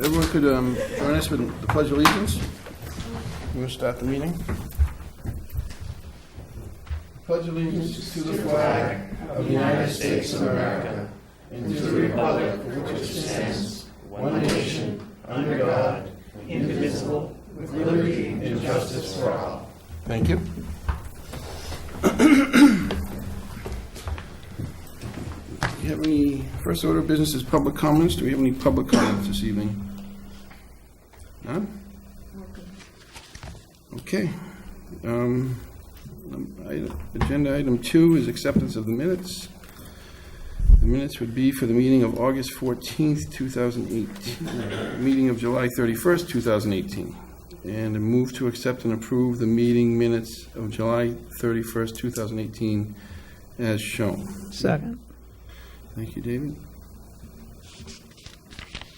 everyone could join us with the Pledge of Allegiance. We'll start the meeting. Pledge allegiance to the flag of the United States of America and to the republic for which it stands, one nation, under God, indivisible, with liberty and justice for all. Thank you. Do you have any, first order of business is public comments. Do we have any public comments this evening? None? Okay. Agenda item 2 is acceptance of the minutes. The minutes would be for the meeting of August 14th, 2018, meeting of July 31st, 2018, and a move to accept and approve the meeting minutes of July 31st, 2018 as shown. Second. Thank you, David.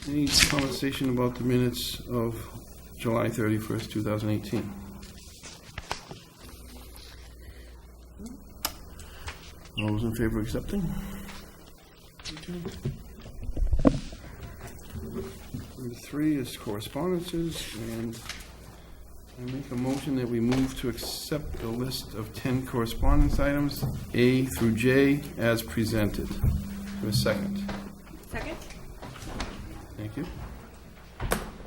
Any conversation about the minutes of July 31st, 2018? All those in favor of accepting? Okay. Number 3 is correspondences, and I make a motion that we move to accept the list of 10 correspondence items, A through J, as presented. For a second. Second? Thank you.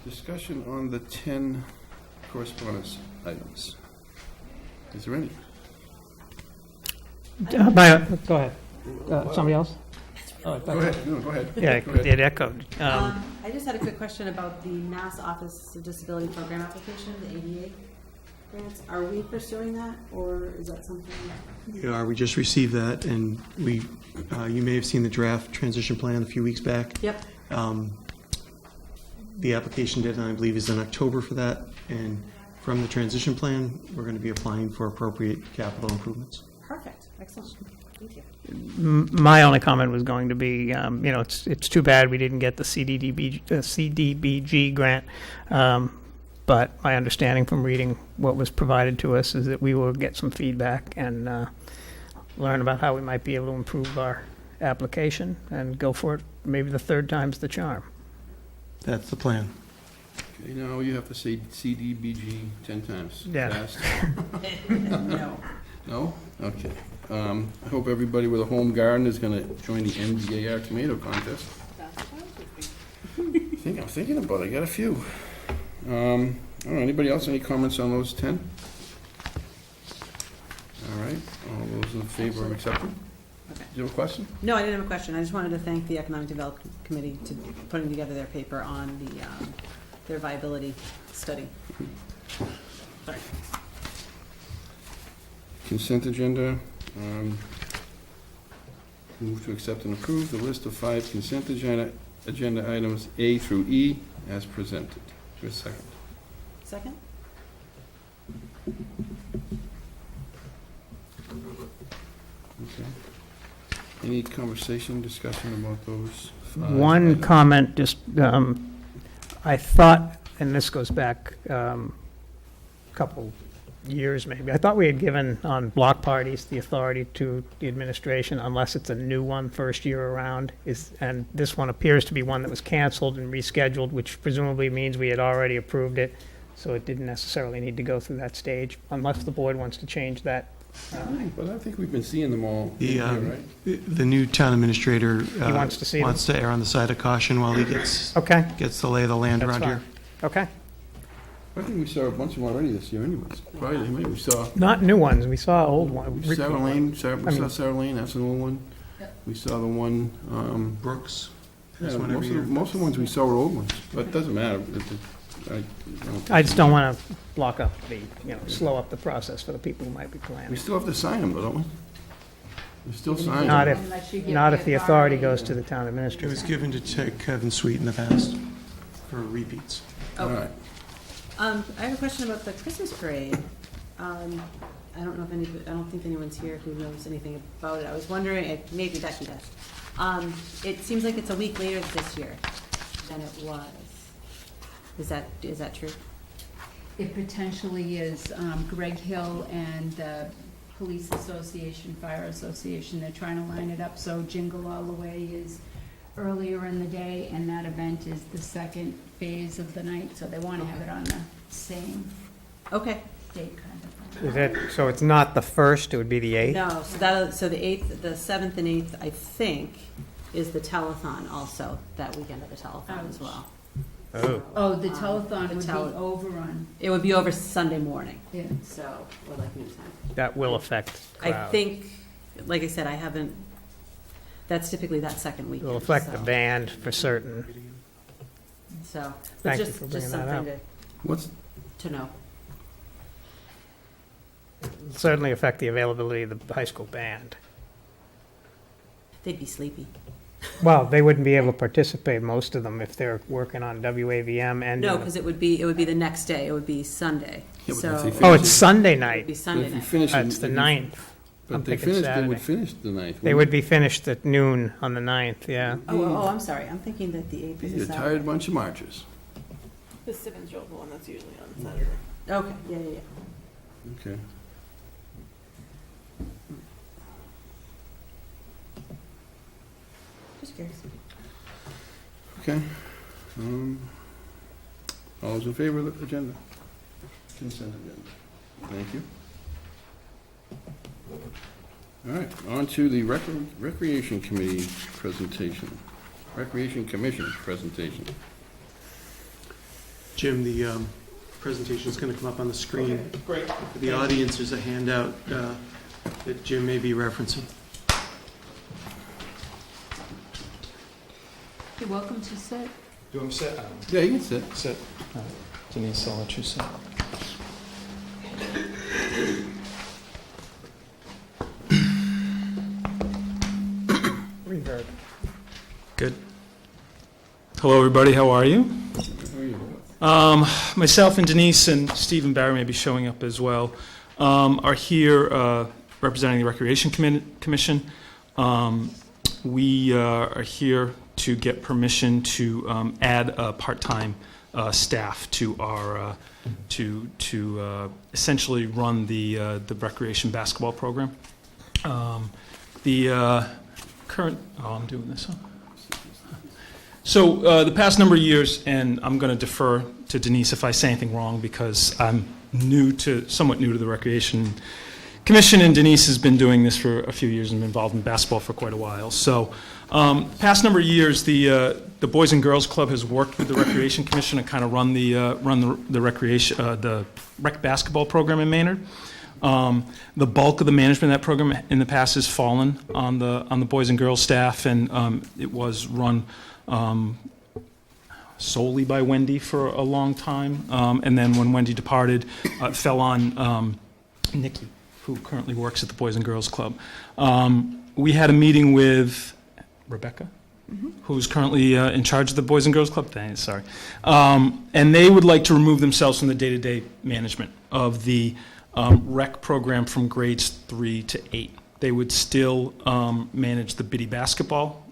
Discussion on the 10 correspondence items. Is there any? Go ahead. Somebody else? Go ahead. No, go ahead. Yeah, Go ahead. it echoed. I just had a quick question about the Mass Office of Disability Program application, the ADA grants. Are we pursuing that, or is that something? We are. We just received that, and we, you may have seen the draft transition plan a few weeks back. Yep. The application deadline, I believe, is in October for that, and from the transition plan, we're going to be applying for appropriate capital improvements. Perfect. Excellent. Thank you. My only comment was going to be, it's too bad we didn't get the CDBG grant, but my understanding from reading what was provided to us is that we will get some feedback and learn about how we might be able to improve our application and go for it. Maybe the third time's the charm. That's the plan. Okay, now you have to say CDBG 10 times. Yeah. Fast. No. No? Okay. I hope everybody with a home garden is going to join the NDAR tomato contest. I'm thinking about it. I got a few. I don't know. Anybody else? Any comments on those 10? All right. All those in favor of accepting? Okay. Do you have a question? No, I didn't have a question. I just wanted to thank the Economic Development Committee to putting together their paper on the their viability study. Sorry. Consent agenda. Move to accept and approve the list of 5 consent agenda items A through E as presented. For a second. Second? Okay. Any conversation, discussion about those 5 One items? comment, just, I thought, and this goes back a couple years maybe, I thought we had given on block parties the authority to the administration unless it's a new one first year around, and this one appears to be one that was canceled and rescheduled, which presumably means we had already approved it, so it didn't necessarily need to go through that stage, unless the board wants to change that. But I think we've been seeing them all The, here, right? the new town administrator wants to see them? wants to err on the side of caution while he gets Okay, the lay of the land that's around fine. here. Okay. I think we saw a bunch of them already this year anyways. Friday, maybe we saw Not new ones, we saw old ones. Sarah Lane, we I mean- saw Sarah Lane, that's an old one. We saw the one, Brooks. yeah, That's one every year. most of the ones we saw were old ones, but it doesn't matter. I just don't want to block up slow up the process for the people who might be We planning. still have to sign them though, don't we? We still sign Not them. if the authority goes to the town It administrator. was given to Kevin Sweet in the past for repeats. All right. I have a question about the Christmas parade. I don't think anyone's here who knows anything about it. I was wondering, if maybe Becky does. It seems like it's a week later this year than it was. Is that true? It potentially is. Greg Hill and the Police Association, Fire Association, they're trying to line it up so Jingle All the Way is earlier in the day, and that event is the second phase of the night, so they want to have it on the same Okay. date kind of thing. Is that, so it's not the 1st, it would be the 8th? No, so the 8th, the 7th and 8th, I think, is the telethon also, that weekend of the telethon as well. Oh, Oh, the telethon the would be over on, It would be over Sunday morning, yeah. so, or like noon time. that will affect I crowd. think, like I said, I haven't, that's typically that second It weekend. will affect the so- band for certain. So, but Thank you just, for just bringing that something What's, to know. Certainly affect the availability of the high school band. They'd be sleepy. Well, they wouldn't be able to participate, most of them, if they're working on WAVM and. No, because it would be the next day, it would be Sunday, Yeah, but so. if they It finish Oh, it's it- Sunday would night. be Sunday if you night. finish. It's the 9th. I'm But they thinking finished, they would Saturday. finish the 9th. They would be finished at noon on the 9th, yeah. Oh, I'm sorry, I'm thinking that the 8th is You're a a Saturday. tired bunch of marchers. The Simmons Joe, the one that's usually on Saturday. Okay, yeah. Okay. Just curious. Okay. All those in favor of the agenda? Consent agenda. Thank you. All right, on to the Recreation Committee presentation. Recreation Commission presentation. Jim, the presentation is going to come up on the screen. Great. For the audience, there's a handout that Jim may be referencing. You're welcome to sit. Do them sit? Yeah, you can sit. Sit. Denise, I'll let you sit. Reverb. Good. Hello, everybody. How are you? How are you? Myself and Denise and Steve and Barry may be showing up as well. Are here representing the Recreation Commission. We are here to get permission to add a part-time staff to our to essentially run the recreation basketball program. The current. Oh, I'm doing this. Huh? So the past number of years, and I'm going to defer to Denise if I say anything wrong because I'm somewhat new to the Recreation Commission, and Denise has been doing this for a few years and been involved in basketball for quite a while. So past number of years, the Boys and Girls Club has worked with the Recreation Commission to kind of run the recreation the rec basketball program in Maynard. The bulk of the management of that program in the past has fallen on the Boys and Girls staff, and it was run solely by Wendy for a long time. And then when Wendy departed, it fell on Nikki, who currently works at the Boys and Girls Club. We had a meeting with Rebecca, who's currently in charge of the Boys and Girls Club. Sorry. And they would like to remove themselves from the day-to-day management of the rec program from grades 3 to 8. They would still manage the biddy basketball,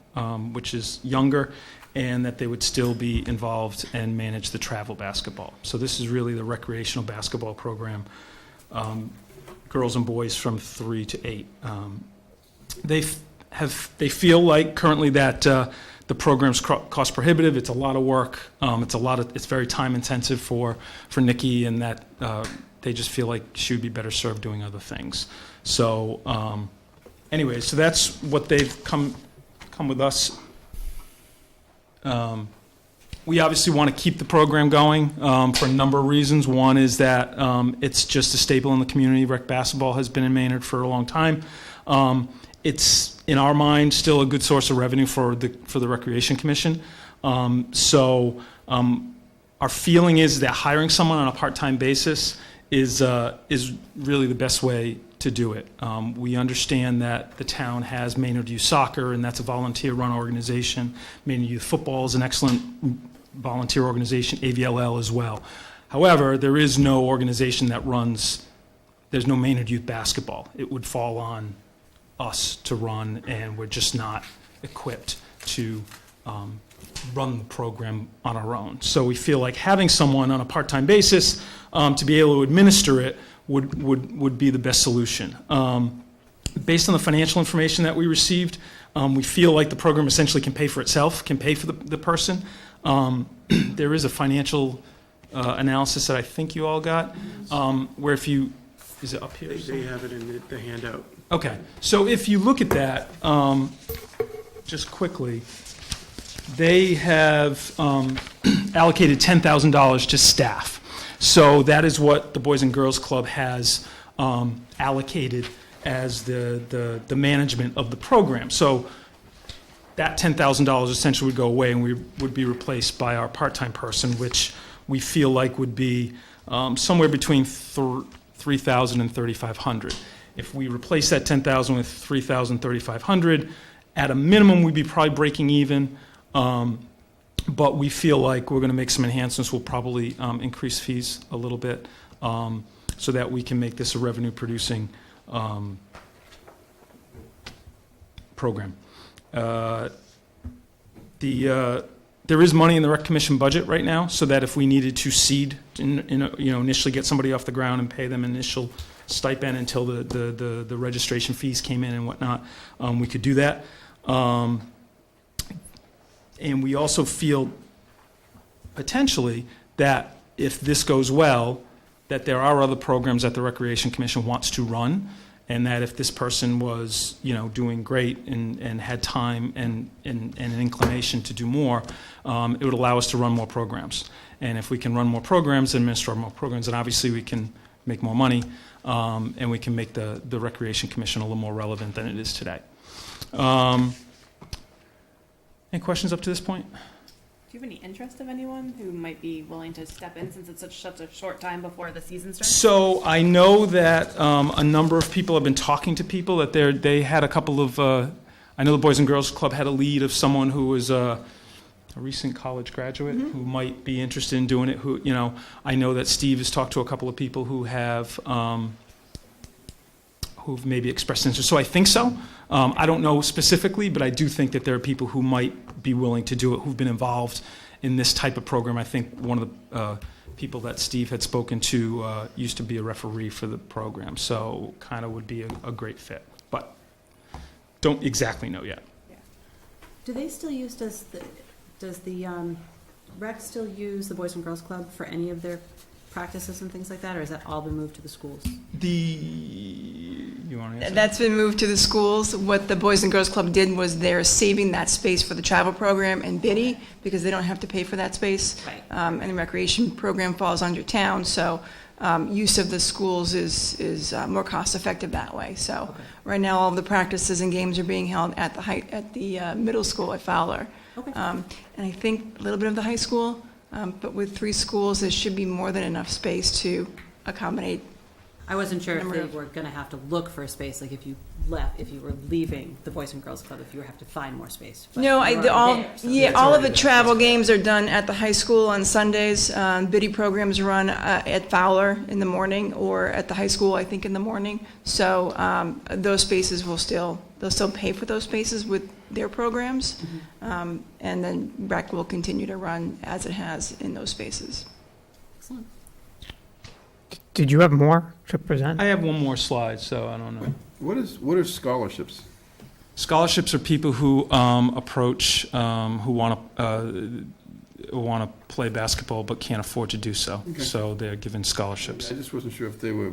which is younger, and that they would still be involved and manage the travel basketball. So this is really the recreational basketball program, girls and boys from 3 to 8. They feel like currently that the program's cost prohibitive. It's a lot of work. It's very time intensive for Nikki, and that they just feel like she would be better served doing other things. So anyway, so that's what they've come with us. We obviously want to keep the program going for a number of reasons. One is that it's just a staple in the community. Rec basketball has been in Maynard for a long time. It's, in our mind, still a good source of revenue for the Recreation Commission. So our feeling is that hiring someone on a part-time basis is really the best way to do it. We understand that the town has Maynard Youth Soccer, and that's a volunteer-run organization. Maynard Youth Football is an excellent volunteer organization, AVLL as well. However, there is no organization that runs, there's no Maynard Youth Basketball. It would fall on us to run, and we're just not equipped to run the program on our own. So we feel like having someone on a part-time basis to be able to administer it would be the best solution. Based on the financial information that we received, We feel like the program essentially can pay for itself, can pay for the person. There is a financial analysis that I think you all got, where if you, is it up here? They have it in the handout. Okay, so if you look at that, just quickly, they have allocated $10,000 to staff. So that is what the Boys and Girls Club has allocated as the management of the program. So that $10,000 essentially would go away and we would be replaced by our part-time person, which we feel like would be somewhere between $3,000 and $3,500. If we replace that $10,000 with $3,000, $3,500, at a minimum, we'd be probably breaking even. But we feel like we're going to make some enhancements. We'll probably increase fees a little bit so that we can make this a revenue-producing program. There is money in the Rec Commission budget right now, so that if we needed to seed, initially get somebody off the ground and pay them initial stipend until the registration fees came in and whatnot, we could do that. And we also feel potentially that if this goes well, that there are other programs that the Recreation Commission wants to run, and that if this person was, doing great and had time and an inclination to do more, it would allow us to run more programs. And if we can run more programs, administer more programs, then obviously we can make more money, and we can make the Recreation Commission a little more relevant than it is today. Any questions up to this point? Do you have any interest of anyone who might be willing to step in since it's such a short time before the season starts? So I know that a number of people have been talking to people that they had a couple of. I know the Boys and Girls Club had a lead of someone who was a recent college graduate who might be interested in doing it. I know that Steve has talked to a couple of people who have. Who've maybe expressed interest. So I think so. I don't know specifically, but I do think that there are people who might be willing to do it, who've been involved in this type of program. I think one of the people that Steve had spoken to used to be a referee for the program, so kind of would be a great fit. But don't exactly know yet. Yeah. Do they still use, does the rec still use the Boys and Girls Club for any of their practices and things like that, or has that all been moved to the schools? You want to answer? That's been moved to the schools. What the Boys and Girls Club did was they're saving that space for the travel program and Biddy because they don't have to pay for that space. Right. And the recreation program falls under town, so use of the schools is more cost effective that way. So right now all of the practices and games are being held at the middle school at Fowler. Okay. And I think a little bit of the high school. But with 3 schools, there should be more than enough space to accommodate. I wasn't sure if Number they of- were going to have to look for a space, like if you were leaving the Boys and Girls Club, if you would have to find more space. But No, you're already there, so that's all of already the there. travel games are done at the high school on Sundays. Biddy programs run at Fowler in the morning or at the high school, I think, in the morning. So those spaces they'll still pay for those spaces with their programs. And then rec will continue to run as it has in those spaces. Excellent. Did you have more to present? I have one more slide, so I don't know. What are scholarships? Scholarships are people who approach who want to play basketball but can't afford to do so. Okay. So they're given scholarships. I just wasn't sure if they were,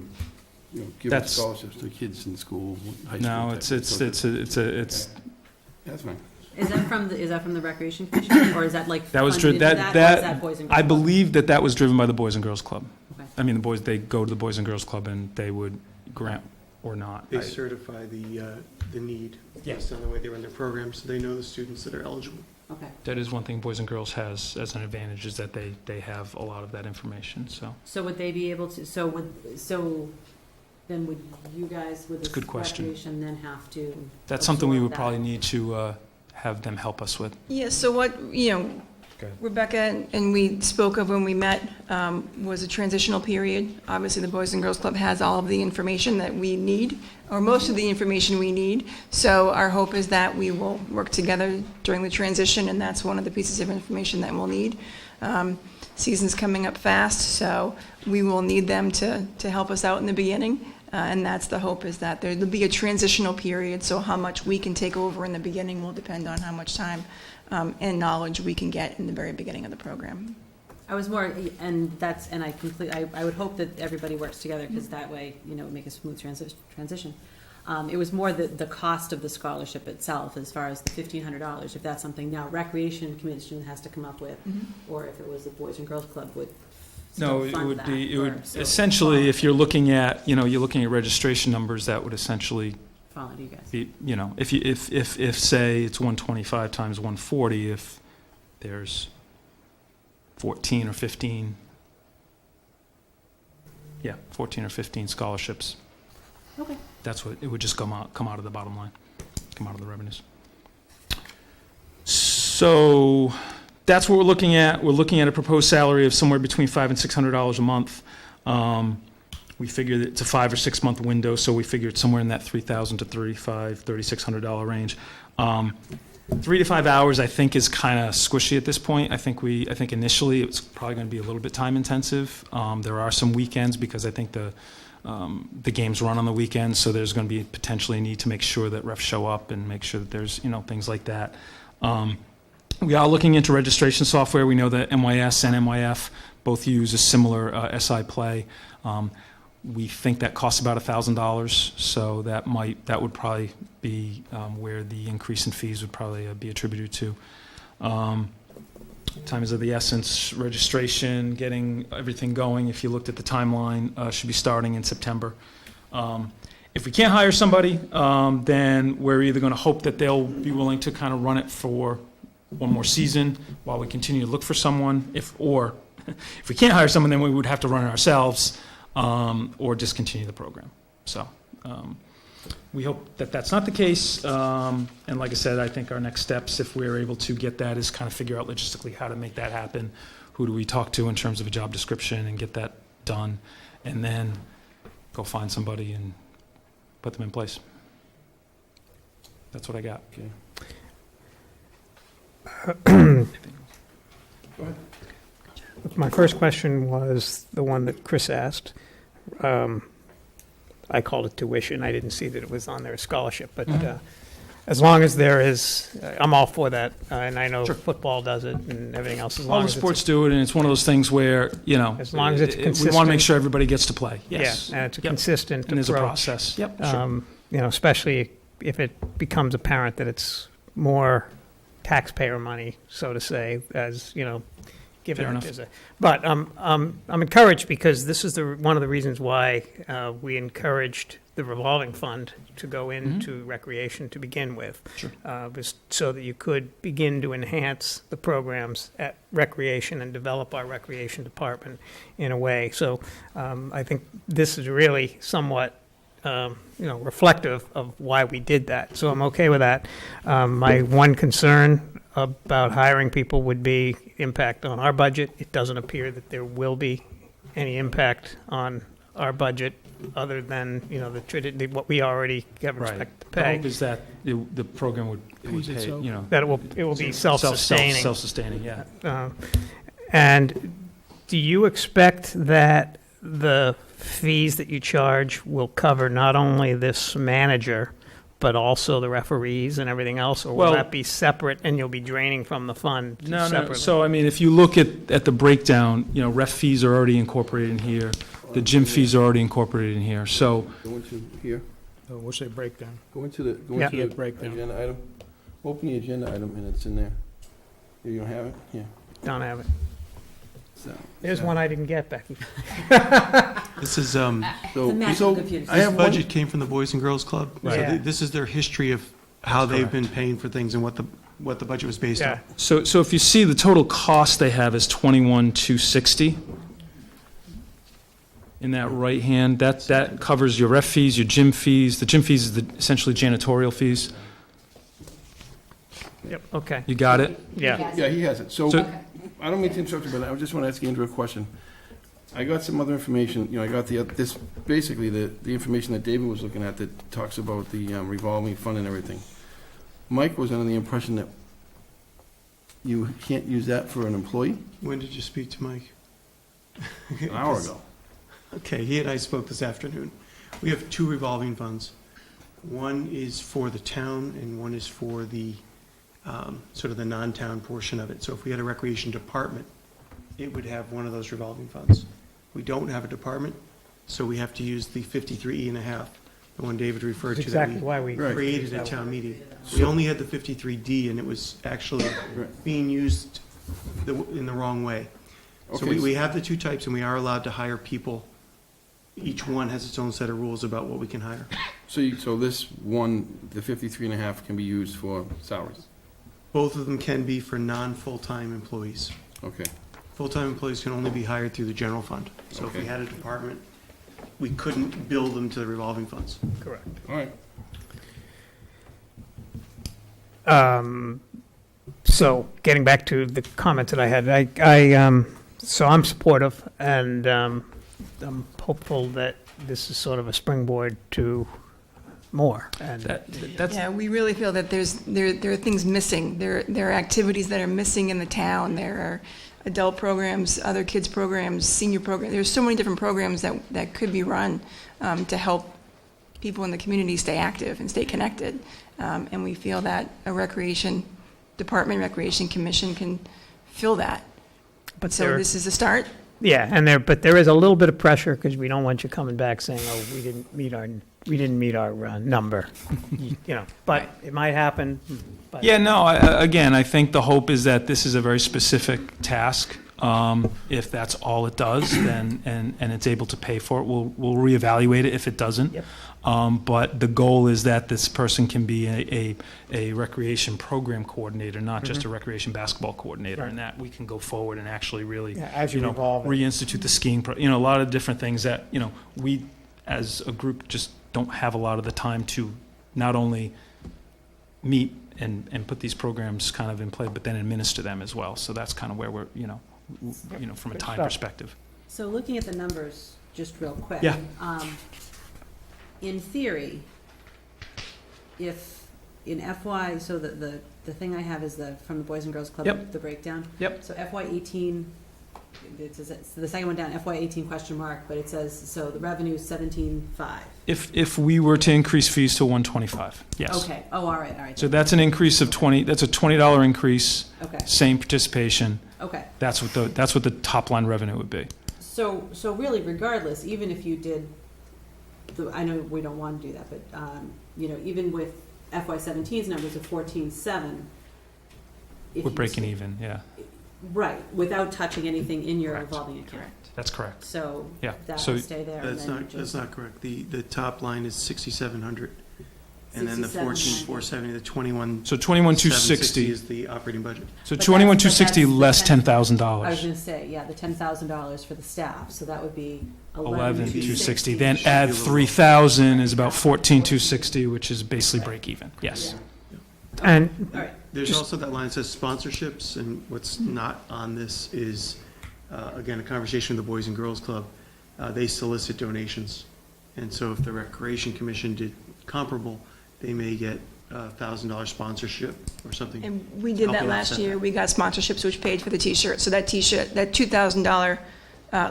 giving That's- scholarships to kids in school, high school. No, type it's That's fine. Is that from the Recreation Commission, or is that like that was funded driven into that, or is that Boys and Girls I Club? believe that was driven by the Boys and Girls Club. Okay. I mean, they go to the Boys and Girls Club and they would grant or not. They certify the need Yeah. based on the way they run their program, so they know the students that are eligible. Okay. That is one thing Boys and Girls has as an advantage, is that they have a lot of that information. So Would they be able to? Then would you guys with It's a the good question. Recreation then have to? that's something we absorb would that? probably need to have them help us with. Yeah, so what, ahead. Rebecca and we spoke of when we met was a transitional period. Obviously, the Boys and Girls Club has all of the information that we need, or most of the information we need. So our hope is that we will work together during the transition, and that's one of the pieces of information that we'll need. Season's coming up fast, so we will need them to help us out in the beginning. And that's the hope, is that there'll be a transitional period, so how much we can take over in the beginning will depend on how much time and knowledge we can get in the very beginning of the program. I was more, and I would hope that everybody works together, because that way, make a smooth transition. It was more the cost of the scholarship itself, as far as the $1,500, if that's something now Recreation Commission has to come up with, or if it was the Boys and Girls Club would No, still it fund would that, be, it or would, still essentially, if you're looking at, you're looking at registration numbers, that would essentially fall into you guys. be, if say it's 125 times 140, if there's 14 or 15, 14 or 15 scholarships, Okay. that's what, it would just come out of the bottom line, come out of the revenues. So that's what we're looking at. We're looking at a proposed salary of somewhere between $500 and $600 a month. We figure that it's a 5 or 6 month window, so we figure it's somewhere in that $3,000 to $3,600 range. 3 to 5 hours, I think, is kind of squishy at this point. I think initially it's probably going to be a little bit time intensive. There are some weekends, because I think the games run on the weekends, so there's going to be potentially a need to make sure that refs show up and make sure that there's things like that. We are looking into registration software. We know that MYS and MYF both use a similar SI Play. We think that costs about $1,000, so that would probably be where the increase in fees would probably be attributed to. Time is of the essence. Registration, getting everything going, if you looked at the timeline, should be starting in September. If we can't hire somebody, then we're either going to hope that they'll be willing to kind of run it for one more season while we continue to look for someone. If we can't hire someone, then we would have to run it ourselves, or discontinue the program. So we hope that that's not the case. And like I said, I think our next steps, if we're able to get that, is kind of figure out logistically how to make that happen. Who do we talk to in terms of a job description and get that done, and then go find somebody and put them in place. That's what I got. Okay. My first question was the one that Chris asked. I called it tuition. I didn't see that it was on there as scholarship, but as long as there is, I'm all for that, and I know Sure. football does it and everything else. As All long the as it's sports do it, and it's one of those things where, As long as it's we want to consistent. make sure everybody gets to play. Yes. Yeah, and it's a Yep. consistent And there's a approach. process. Yep, sure. Especially if it becomes apparent that it's more taxpayer money, so to say, as, given Fair it enough. as a. But I'm encouraged, because this is one of the reasons why we encouraged the revolving fund to go into recreation to begin with. Sure. Was so that you could begin to enhance the programs at recreation and develop our recreation department in a way. So I think this is really somewhat reflective of why we did that. So I'm okay with that. My one concern about hiring people would be impact on our budget. It doesn't appear that there will be any impact on our budget, other than what we already have Right. expect to The pay. hope is that the program would pay, That it will be self-sustaining. Self-sustaining, yeah. And do you expect that the fees that you charge will cover not only this manager, but also the referees and everything else? Or will Well- that be separate, and you'll be draining from the fund No. separately? So, I mean, if you look at the breakdown, ref fees are already incorporated in here. The gym fees are already incorporated in here. So, Go into here, What's the breakdown? go into the Yeah. breakdown. Agenda item. Open the agenda item, and it's in there. You don't have it? Yeah. Don't have it. So, There's one I didn't get, Becky. This is, So, magical so computer I have one. budget came from the Boys and Girls Club. So Right. this is their history of how they've been paying for things and what the budget was based Yeah. on. so if you see, the total cost they have is $21,260. In that right hand, that covers your ref fees, your gym fees. The gym fees is essentially janitorial fees. Yep, okay, You got it? yeah. Yeah, he has it. So, So- I don't mean to interrupt you, but I just want to ask Andrew a question. I got some other information, I got basically the information that David was looking at that talks about the revolving fund and everything. Mike was under the impression that you can't use that for an employee When did you speak to Mike? an hour ago. Okay, he and I spoke this afternoon. We have two revolving funds. One is for the town and one is for the, sort of the non-town portion of it. So if we had a recreation department, it would have one of those revolving funds. We don't have a department, so we have to use the 53E&a-half, the one David referred That's to. that exactly why we. Right. created at town meeting. We only had the 53D, and it was actually being used in the wrong way. So Okay. we have the two types, and we are allowed to hire people. Each one has its own set of rules about what we can hire. So this one, the 53.5 can be used for salaries? Both of them can be for non-full-time employees. Okay, Full-time employees can only be hired through the general fund. So if we Okay. had a department, we couldn't bill them to the revolving funds. Correct. all right. So getting back to the comments that I had, so I'm supportive, and I'm hopeful that this is sort of a springboard to more. And That's, Yeah, we really feel that there are things missing. There are activities that are missing in the town. There are adult programs, other kids programs, senior programs. There's so many different programs that could be run to help people in the community stay active and stay connected. And we feel that a recreation department, recreation commission can fill that. But So there, this is a start. yeah, but there is a little bit of pressure because we don't want you coming back saying, "Oh, we didn't meet our number," you know. But it might happen. But yeah, no, again, I think the hope is that this is a very specific task. If that's all it does, then, and it's able to pay for it, we'll reevaluate it if it doesn't. Yep. But the goal is that this person can be a recreation program coordinator, not just a recreation basketball coordinator, Right. and that we can go forward and actually really, Yeah, as you know, evolve it. reinstitute the skiing, a lot of different things that, we as a group just don't have a lot of the time to not only meet and put these programs kind of in play, but then administer them as well. So that's kind of where we're, from a Good time stuff. perspective. So looking at the numbers, just real quick. Yeah. In theory, if in FY, so the thing I have is from the Boys and Girls Club, Yep. the breakdown. Yep. So FY 18, it's the second one down, FY 18 question mark, but it says, so the revenue is 17.5. If we were to increase fees to 125, yes. Okay, oh, all right. So that's an increase of that's a $20 increase, Okay, same participation. okay. That's what the top line revenue would be. So really regardless, even if you did, I know we don't want to do that, but, even with FY 17's numbers of 14.7. We're breaking even, yeah. Right, without touching anything in your Correct. revolving account. That's correct. So Yeah, that so- will stay there. and That's then not, you that's just- not correct. The top line is 6,700. And then the 14,470, the 21. So 21,260. is the operating budget. So But 21,260 that's the less 10 $10,000. I was gonna say, yeah, the $10,000 for the staff, so that would be 11,260. 11,260. Then add 3,000 is about 14,260, which is basically break even. Yes. and All right, There's Just- also that line that says sponsorships, and what's not on this is, again, a conversation with the Boys and Girls Club. They solicit donations. And so if the Recreation Commission did comparable, they may get $1,000 sponsorship or something. And we did that Helping last offset year. that. We got sponsorships, which paid for the T-shirt. So that T-shirt, that $2,000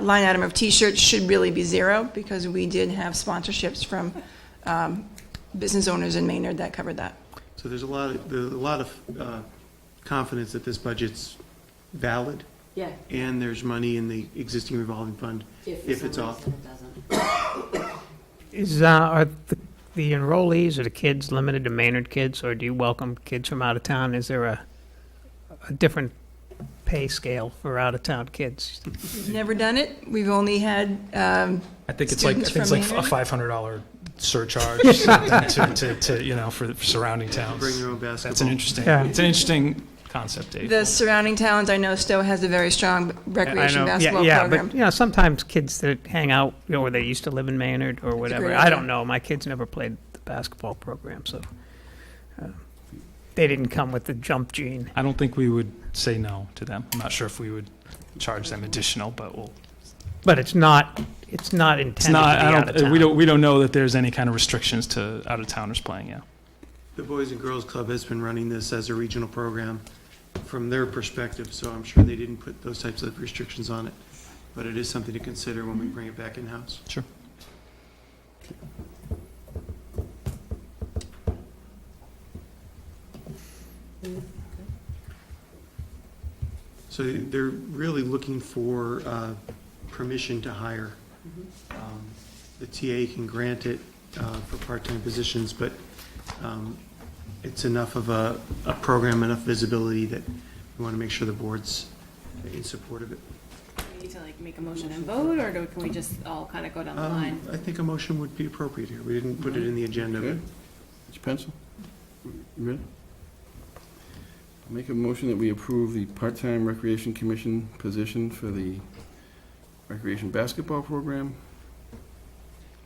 line item of T-shirts should really be zero, because we did have sponsorships from business owners in Maynard that covered that. So there's a lot of confidence that this budget's valid, yeah. and there's money in the existing revolving fund if for it's some off. reason it doesn't. are the enrollees or the kids limited to Maynard kids, or do you welcome kids from out of town? Is there a different pay scale for out of town kids? Never done it. We've only had, I think it's like Students a from Maynard? $500 surcharge to for surrounding towns. Bring your own basketball. That's an interesting concept, Dave. the surrounding towns. I know Stowe has a very strong recreation basketball yeah, program. but sometimes kids that hang out, or they used to live in Maynard or whatever. great I idea. don't know. My kids never played the basketball program, so they didn't come with the jump gene. I don't think we would say no to them. I'm not sure if we would charge them additional, but we'll. But it's not intended It's not. to be out of town. We don't know that there's any kind of restrictions to out of towners playing. Yeah. The Boys and Girls Club has been running this as a regional program from their perspective, so I'm sure they didn't put those types of restrictions on it. But it is something to consider when we bring it back in-house. Sure. So they're really looking for permission to hire. The TA can grant it for part-time positions, but it's enough of a program, enough visibility that we want to make sure the board's in support of it. Do we need to like make a motion and vote, or can we just all kind of go down the line? I think a motion would be appropriate here. We didn't put it in the agenda, but Okay. Mr. Pencil? You ready? I'll make a motion that we approve the part-time Recreation Commission position for the Recreation Basketball Program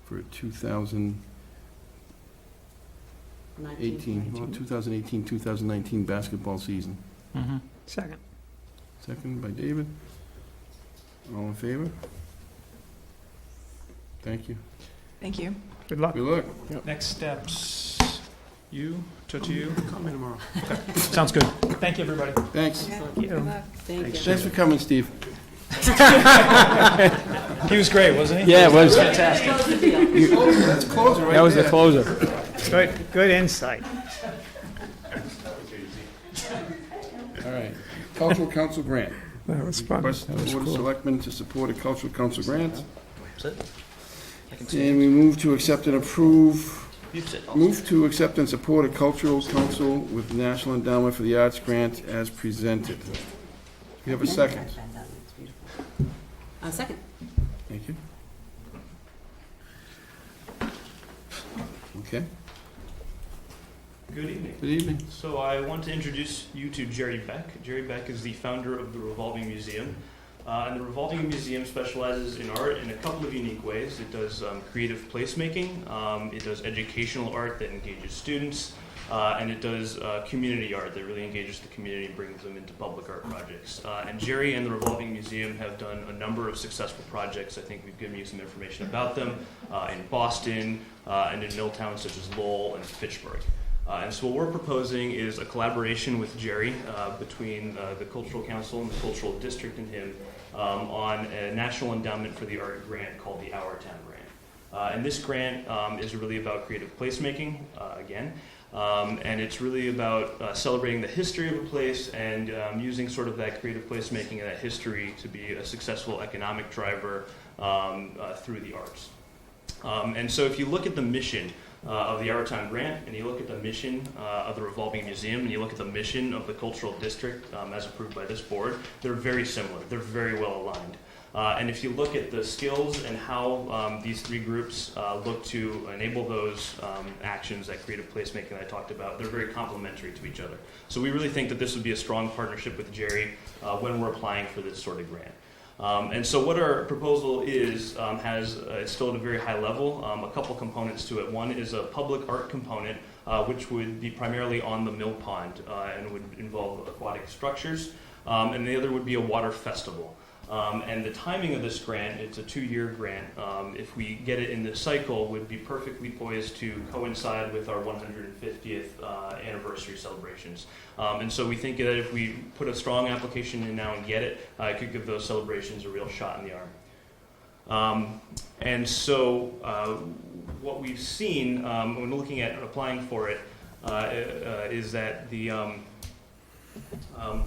for 2018, 2019 basketball season. Mhm. Second. Second by David. All in favor? Thank you. Thank you. Good luck. Good luck. Next steps, you, to you. call me tomorrow. Sounds good. Thank you, everybody. Thanks. Okay, you. good luck. Thank you. Thanks for coming, Steve. He was great, wasn't he? Yeah, it was. Fantastic. That's closer right That was the there. closer. Good insight. All right. Cultural Council grant. That was fun. Request the That was Board of cool. Selectmen to support a Cultural Council grant. And we move to accept and approve, move to accept and support a Cultural Council with National Endowment for the Arts grant as presented. We have a second. Second. Thank you. Okay. Good evening. Good evening. So I want to introduce you to Jerry Beck. Jerry Beck is the founder of the Revolving Museum. And the Revolving Museum specializes in art in a couple of unique ways. It does creative placemaking, it does educational art that engages students, and it does community art that really engages the community and brings them into public art projects. And Jerry and the Revolving Museum have done a number of successful projects. I think we've given you some information about them in Boston and in mill towns such as Lowell and Fitchburg. And so what we're proposing is a collaboration with Jerry between the Cultural Council and the Cultural District and him on a National Endowment for the Art grant called the Our Town Grant. And this grant is really about creative placemaking, again, and it's really about celebrating the history of a place and using sort of that creative placemaking and that history to be a successful economic driver through the arts. And so if you look at the mission of the Our Town Grant, and you look at the mission of the Revolving Museum, and you look at the mission of the Cultural District as approved by this board, they're very similar. They're very well aligned. And if you look at the skills and how these three groups look to enable those actions, that creative placemaking that I talked about, they're very complementary to each other. So we really think that this would be a strong partnership with Jerry when we're applying for this sort of grant. And so what our proposal is, it's still at a very high level, a couple components to it. One is a public art component, which would be primarily on the mill pond and would involve aquatic structures, and the other would be a water festival. And the timing of this grant, it's a 2-year grant, if we get it in this cycle, would be perfectly poised to coincide with our 150th anniversary celebrations. And so we think that if we put a strong application in now and get it, it could give those celebrations a real shot in the arm. And so what we've seen when looking at applying for it is that the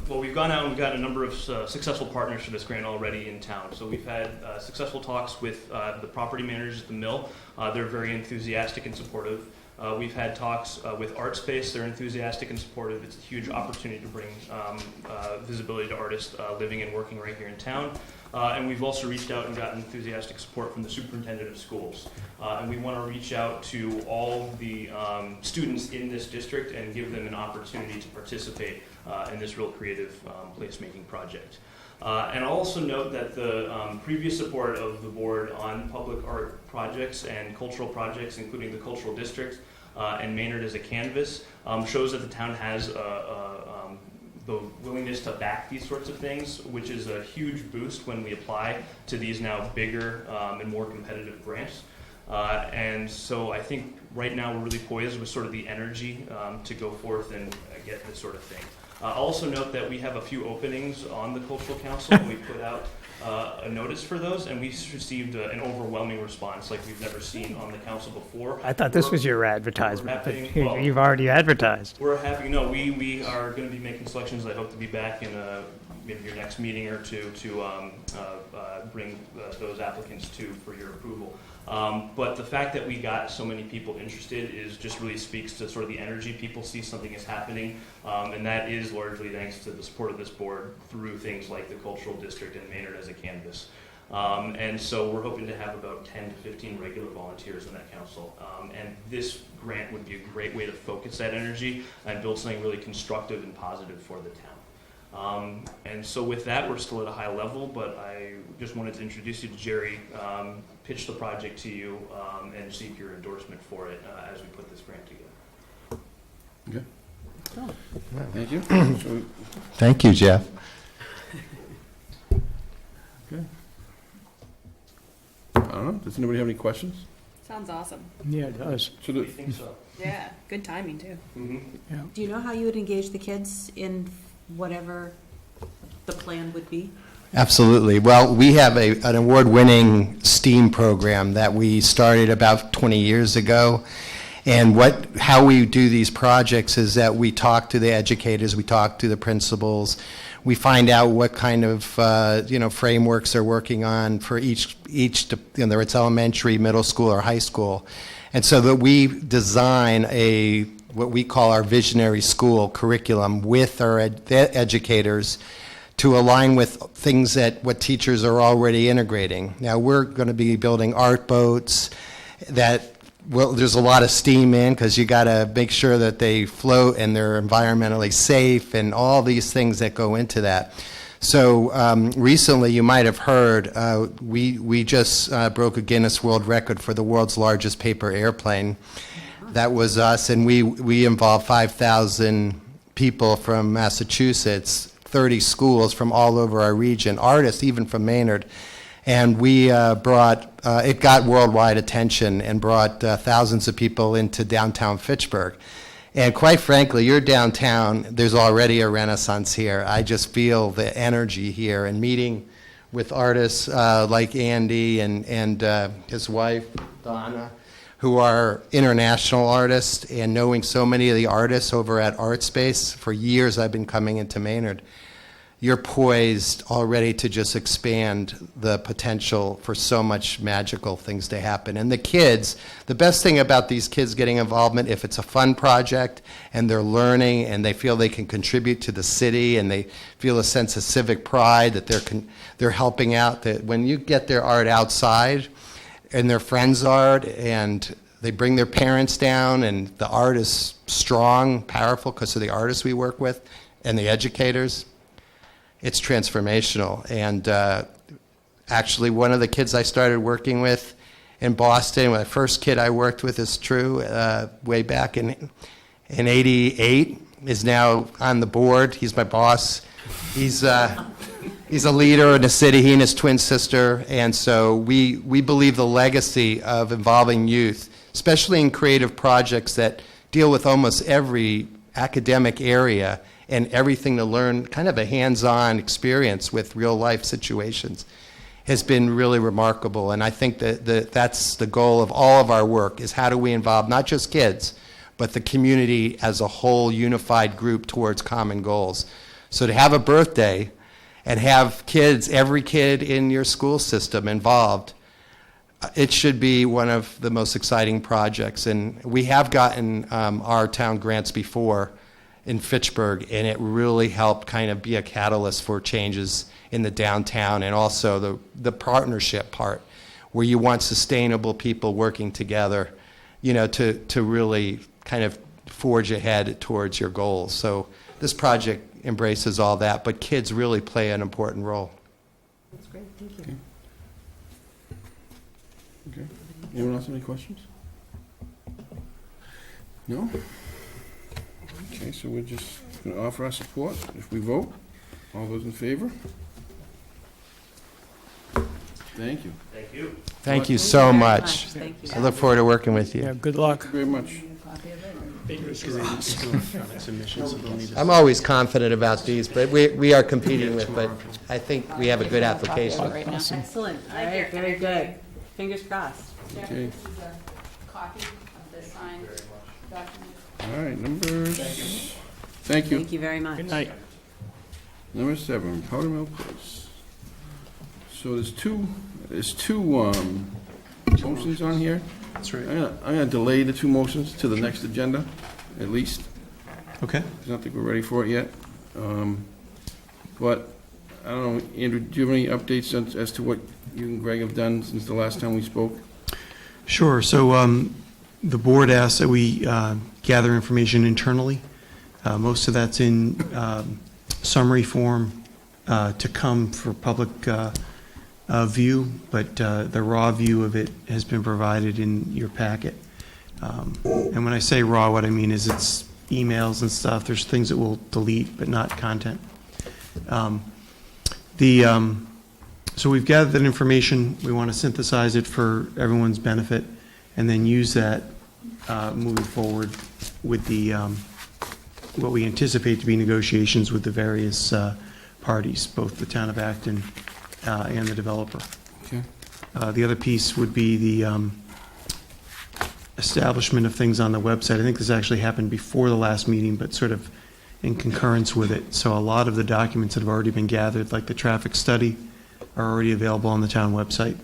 well, we've gone out and we've got a number of successful partners for this grant already in town. So we've had successful talks with the property managers at the mill. They're very enthusiastic and supportive. We've had talks with ArtSpace. They're enthusiastic and supportive. It's a huge opportunity to bring visibility to artists living and working right here in town. And we've also reached out and gotten enthusiastic support from the superintendent of schools. And we want to reach out to all the students in this district and give them an opportunity to participate in this real creative placemaking project. And I'll also note that the previous support of the board on public art projects and cultural projects, including the Cultural District and Maynard as a canvas, shows that the town has the willingness to back these sorts of things, which is a huge boost when we apply to these now bigger and more competitive grants. And so I think right now we're really poised with sort of the energy to go forth and get this sort of thing. I'll also note that we have a few openings on the Cultural Council, and we put out a notice for those, and we received an overwhelming response like we've never seen on the council before. I thought this was your advertisement, but Well, you've already advertised. We're happy, no, we are going to be making selections. I hope to be back in maybe your next meeting or two to bring those applicants to for your approval. But the fact that we got so many people interested is just really speaks to sort of the energy people see something is happening, and that is largely thanks to the support of this board through things like the Cultural District and Maynard as a canvas. And so we're hoping to have about 10 to 15 regular volunteers in that council. And this grant would be a great way to focus that energy and build something really constructive and positive for the town. And so with that, we're still at a high level, but I just wanted to introduce you to Jerry, pitch the project to you, and seek your endorsement for it as we put this grant together. Okay. Thank you. So, Thank you, Jeff. okay. I don't know. Does anybody have any questions? Sounds awesome. Yeah, it does. So We the, think so. Yeah, good timing too. Mm-hmm. Do you know how you would engage the kids in whatever the plan would be? Absolutely. Well, we have an award-winning STEAM program that we started about 20 years ago. And how we do these projects is that we talk to the educators, we talk to the principals, we find out what kind of frameworks they're working on for each whether it's elementary, middle school, or high school. And so that we design what we call our visionary school curriculum with our educators to align with things what teachers are already integrating. Now, we're going to be building art boats there's a lot of steam in because you got to make sure that they float and they're environmentally safe and all these things that go into that. So recently, you might have heard, we just broke a Guinness World Record for the world's largest paper airplane. That was us, and we involved 5,000 people from Massachusetts, 30 schools from all over our region, artists even from Maynard. And we it got worldwide attention and brought thousands of people into downtown Fitchburg. And quite frankly, you're downtown, there's already a renaissance here. I just feel the energy here, and meeting with artists like Andy and his wife, Donna, who are international artists, and knowing so many of the artists over at ArtSpace. For years I've been coming into Maynard. You're poised already to just expand the potential for so much magical things to happen. And the kids, the best thing about these kids getting involvement, if it's a fun project and they're learning and they feel they can contribute to the city and they feel a sense of civic pride that they're helping out, that when you get their art outside and their friends' art and they bring their parents down and the art is strong, powerful because of the artists we work with and the educators, it's transformational. And actually, one of the kids I started working with in Boston, the first kid I worked with is true, way back in '88, is now on the board. He's my boss. He's a leader in the city, he and his twin sister. And so we believe the legacy of involving youth, especially in creative projects that deal with almost every academic area and everything to learn, kind of a hands-on experience with real-life situations, has been really remarkable. And I think that that's the goal of all of our work, is how do we involve not just kids, but the community as a whole unified group towards common goals. So to have a birthday and have kids, every kid in your school system involved, it should be one of the most exciting projects. And we have gotten our town grants before in Fitchburg, and it really helped kind of be a catalyst for changes in the downtown, and also the partnership part, where you want sustainable people working together, to really kind of forge ahead towards your goals. So this project embraces all that, but kids really play an important role. That's great, thank you. okay. Anyone else have any questions? No? Okay, so we're just going to offer our support. If we vote, all those in favor? Thank you. Thank you. Thank you Thank so very much. Thank you. I look forward to working with you. Yeah, good luck. Thank you very much. Copy of it, or- Because they need to do electronic submissions, so they'll need to. I'm always confident about these, but we are competing with, but I think we have a good application. Right now. Excellent, all right, very good. Fingers crossed. Okay. This is a copy of the signed document. All right, thank you. Thank you very much. Good night. Number 7, Powder Mill Place. So there's two motions on here. That's right. I'm gonna delay the 2 motions to the next agenda, at least. Okay. I don't think we're ready for it yet. But, I don't know, Andrew, do you have any updates as to what you and Greg have done since the last time we spoke? Sure. So the board asked that we gather information internally. Most of that's in summary form to come for public view, but the raw view of it has been provided in your packet. And when I say raw, what I mean is it's emails and stuff. There's things that we'll delete, but not content. So we've gathered that information. We want to synthesize it for everyone's benefit, and then use that moving forward with the what we anticipate to be negotiations with the various parties, both the town of Acton and the developer. Okay. The other piece would be the establishment of things on the website. I think this actually happened before the last meeting, but sort of in concurrence with it. So a lot of the documents that have already been gathered, like the traffic study, are already available on the town website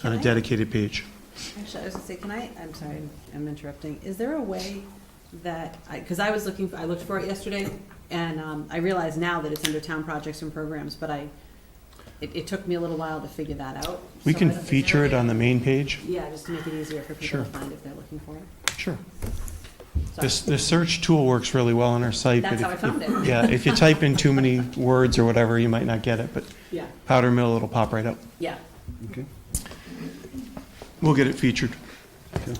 on a dedicated page. Actually, I was gonna say, I'm sorry, I'm interrupting. Is there a way that, because I looked for it yesterday, and I realize now that it's under town projects and programs, but it took me a little while to figure that out. We So can is there a feature it way- on the main page. Yeah, just to make it easier for people Sure. to find if they're looking for it. Sure. Sorry. The search tool works really well on our site. That's but how I found it. Yeah, if you type in too many words or whatever, you might not get it, but Yeah, Powder Mill, it'll pop right up. yeah. Okay. We'll get it featured. Okay.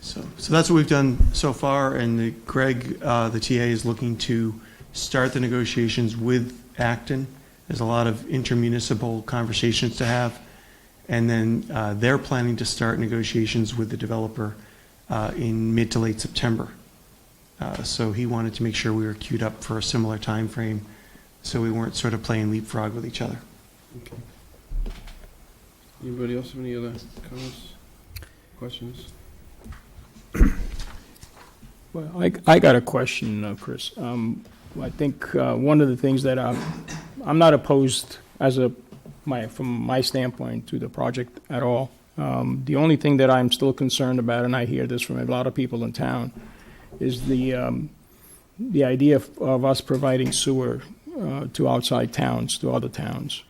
So that's what we've done so far, and Greg, the TA, is looking to start the negotiations with Acton. There's a lot of intermunicipal conversations to have, and then they're planning to start negotiations with the developer in mid to late September. So he wanted to make sure we were queued up for a similar time frame, so we weren't sort of playing leapfrog with each other. Okay. Anybody else have any other comments, questions? Well, I got a question, Chris. I think one of the things that I'm not opposed from my standpoint to the project at all. The only thing that I'm still concerned about, and I hear this from a lot of people in town, is the idea of us providing sewer to outside towns, to other towns,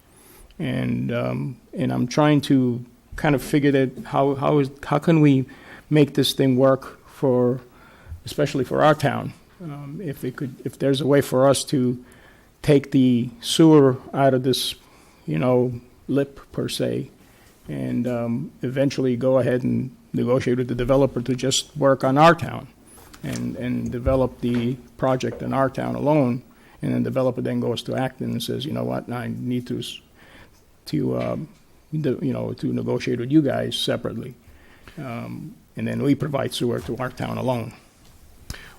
and I'm trying to kind of figure that how can we make this thing work especially for our town. If there's a way for us to take the sewer out of this, lip per se, and eventually go ahead and negotiate with the developer to just work on our town and develop the project in our town alone, and then the developer then goes to Acton and says, you know what, I need to negotiate with you guys separately, and then we provide sewer to our town alone.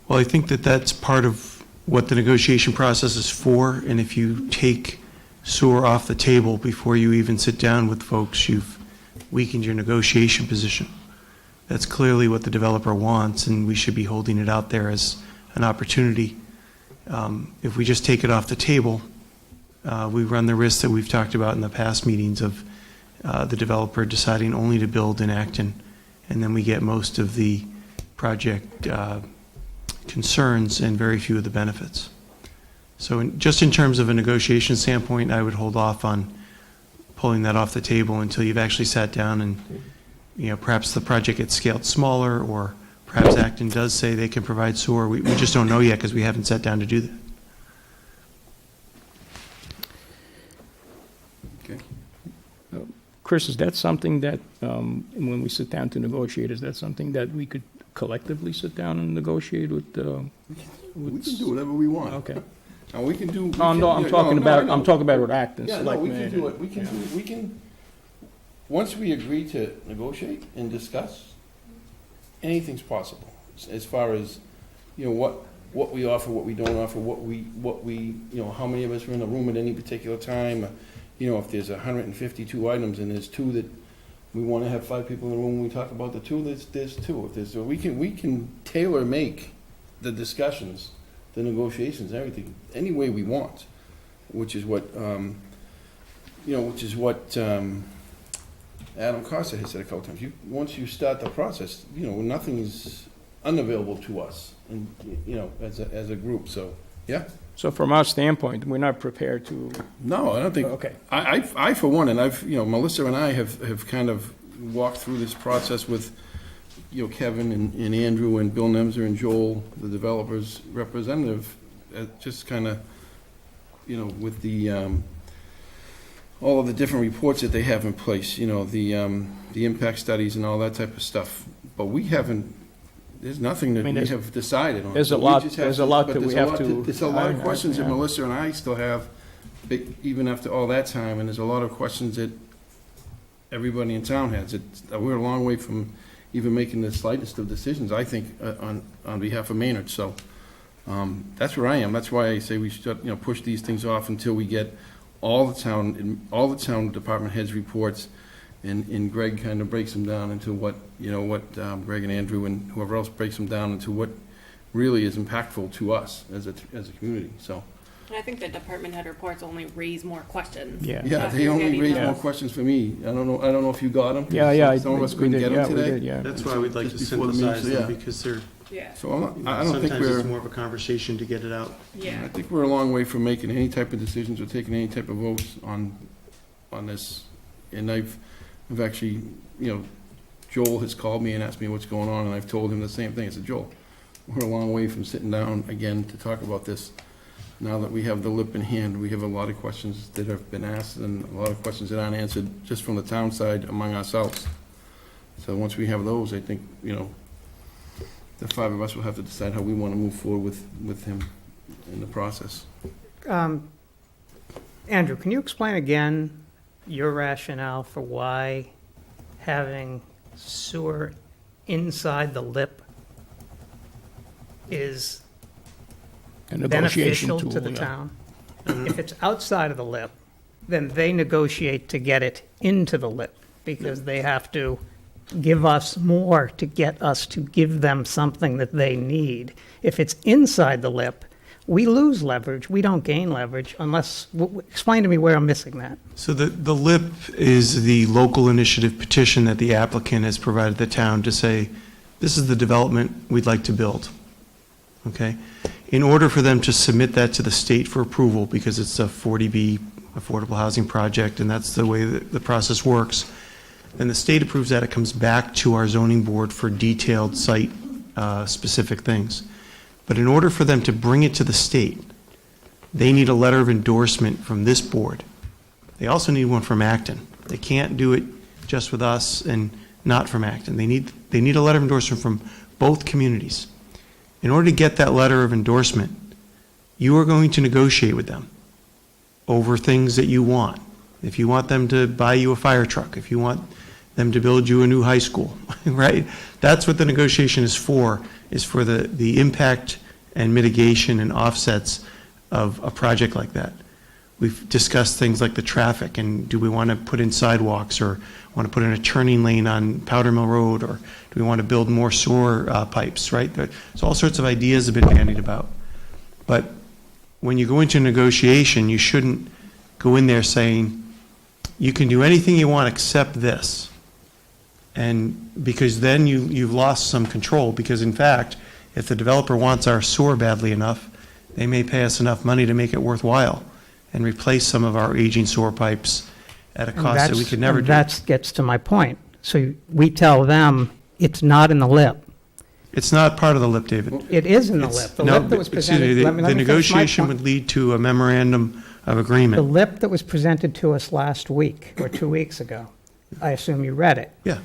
Well, I think that that's part of what the negotiation process is for, and if you take sewer off the table before you even sit down with folks, you've weakened your negotiation position. That's clearly what the developer wants, and we should be holding it out there as an opportunity. If we just take it off the table, we run the risk that we've talked about in the past meetings of the developer deciding only to build in Acton, and then we get most of the project concerns and very few of the benefits. So just in terms of a negotiation standpoint, I would hold off on pulling that off the table until you've actually sat down and, perhaps the project gets scaled smaller, or perhaps Acton does say they can provide sewer. We just don't know yet because we haven't sat down to do that. Okay. Chris, is that something that, when we sit down to negotiate, is that something that we could collectively sit down and negotiate with? We can do whatever we want. Okay. Now, we can do. I'm talking about with Acton. Yeah, no, we can Selectmen. do it. We can, once we agree to negotiate and discuss, anything's possible as far as what we offer, what we don't offer, what we, how many of us are in a room at any particular time. If there's 152 items and there's two that we want to have 5 people in the room, we talk about the two, there's two. We can tailor make the discussions, the negotiations, everything, any way we want, which is what, Adam Costa has said a couple times. Once you start the process, nothing is unavailable to us, and as a group. So, yeah. So from our standpoint, we're not prepared to, No, I don't think. Okay. I for one, and Melissa and I have kind of walked through this process with, Kevin and Andrew and Bill Nemser and Joel, the developers representative, just kind of, with the all of the different reports that they have in place, the impact studies and all that type of stuff. But we haven't. There's nothing that we have decided on. there's a We lot, just there's a lot but that we there's have to. There's a lot of I- questions that yeah. Melissa and I still have, even after all that time, and there's a lot of questions that everybody in town has. We're a long way from even making the slightest of decisions, I think, on behalf of Maynard. So that's where I am. That's why I say we should, push these things off until we get all the town department heads' reports, and Greg kind of breaks them down into what Greg and Andrew and whoever else breaks them down into what really is impactful to us as a community. So. And I think the department head reports only raise more questions. Yeah. Yeah, After they only getting raise those. more questions for me. I don't know if you got them. Yeah, Some of us we couldn't did, get yeah, them we today. did, yeah. That's why we'd like to Just before the meeting, synthesize so them, yeah. because they're, Yeah. So I don't think sometimes it's we're, more of a conversation to get it out. Yeah. I think we're a long way from making any type of decisions or taking any type of votes on this. And I've actually, Joel has called me and asked me what's going on, and I've told him the same thing. I said, Joel, we're a long way from sitting down again to talk about this. Now that we have the lip in hand, we have a lot of questions that have been asked and a lot of questions that aren't answered just from the town side among ourselves. So once we have those, I think, the 5 of us will have to decide how we want to move forward with him in the process. Andrew, can you explain again your rationale for why having sewer inside the lip is A negotiation beneficial tool, to the yeah. town? If it's outside of the lip, then they negotiate to get it into the lip, because they have to give us more to get us to give them something that they need. If it's inside the lip, we lose leverage, we don't gain leverage unless, explain to me where I'm missing that. So the LIP is the local initiative petition that the applicant has provided the town to say, this is the development we'd like to build. Okay? In order for them to submit that to the state for approval, because it's a 40B affordable housing project, and that's the way that the process works, then the state approves that, it comes back to our zoning board for detailed site specific things. But in order for them to bring it to the state, they need a letter of endorsement from this board. They also need one from Acton. They can't do it just with us and not from Acton. They need a letter of endorsement from both communities. In order to get that letter of endorsement, you are going to negotiate with them over things that you want. If you want them to buy you a fire truck, if you want them to build you a new high school, right? That's what the negotiation is for the impact and mitigation and offsets of a project like that. We've discussed things like the traffic, and do we want to put in sidewalks, or want to put in a turning lane on Powder Mill Road, or do we want to build more sewer pipes, right? So all sorts of ideas have been bandied about. But when you go into negotiation, you shouldn't go in there saying, you can do anything you want except this. And because then you've lost some control, because in fact, if the developer wants our sewer badly enough, they may pay us enough money to make it worthwhile and replace some of our aging sewer pipes at a cost that we could never do. That gets to my point. So we tell them it's not in the lip. It's not part of the LIP, David. It is in the It's- lip. The no, lip that was excuse me, presented, let me the finish my negotiation point. would lead to a memorandum of The agreement. lip that was presented to us last week or 2 weeks ago, I assume you read it. Yeah.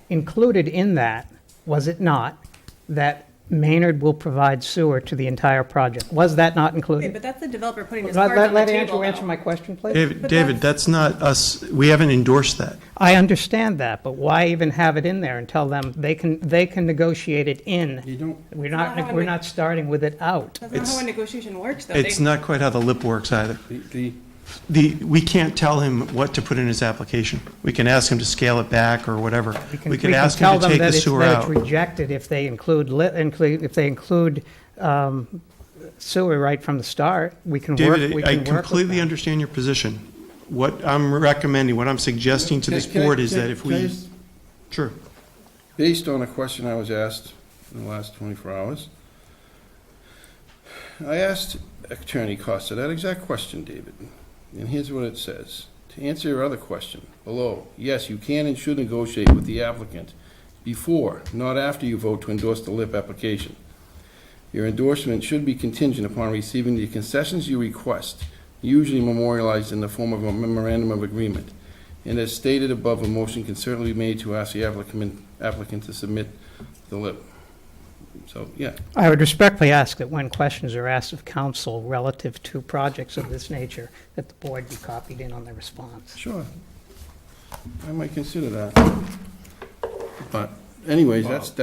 Included in that, was it not, that Maynard will provide sewer to the entire project. Was that not Okay, included? but that's the developer putting his cards on the Let table, Andrew answer though. my question, please. David, that's not us, we haven't endorsed that. I understand that, but why even have it in there and tell them they can negotiate it in? You don't, We're not starting with it out. That's not how a negotiation works, though. It's not quite how the LIP works either. We can't tell him what to put in his application. We can ask him to scale it back or whatever. We could ask him to take the sewer that out. it's rejected if they include sewer right from the start. We can work. David, I completely understand your position. What I'm recommending, what I'm suggesting to this board is that if Can I we, just- sure. based on a question I was asked in the last 24 hours, I asked Attorney Costa that exact question, David, and here's what it says. To answer your other question below, yes, you can and should negotiate with the applicant before, not after you vote to endorse the LIP application. Your endorsement should be contingent upon receiving the concessions you request, usually memorialized in the form of a memorandum of agreement. And as stated above, a motion can certainly be made to ask the applicant to submit the LIP. So, yeah. I would respectfully ask that when questions are asked of council relative to projects of this nature, that the board be copied in on the response. Sure. I might consider that. But anyways, that was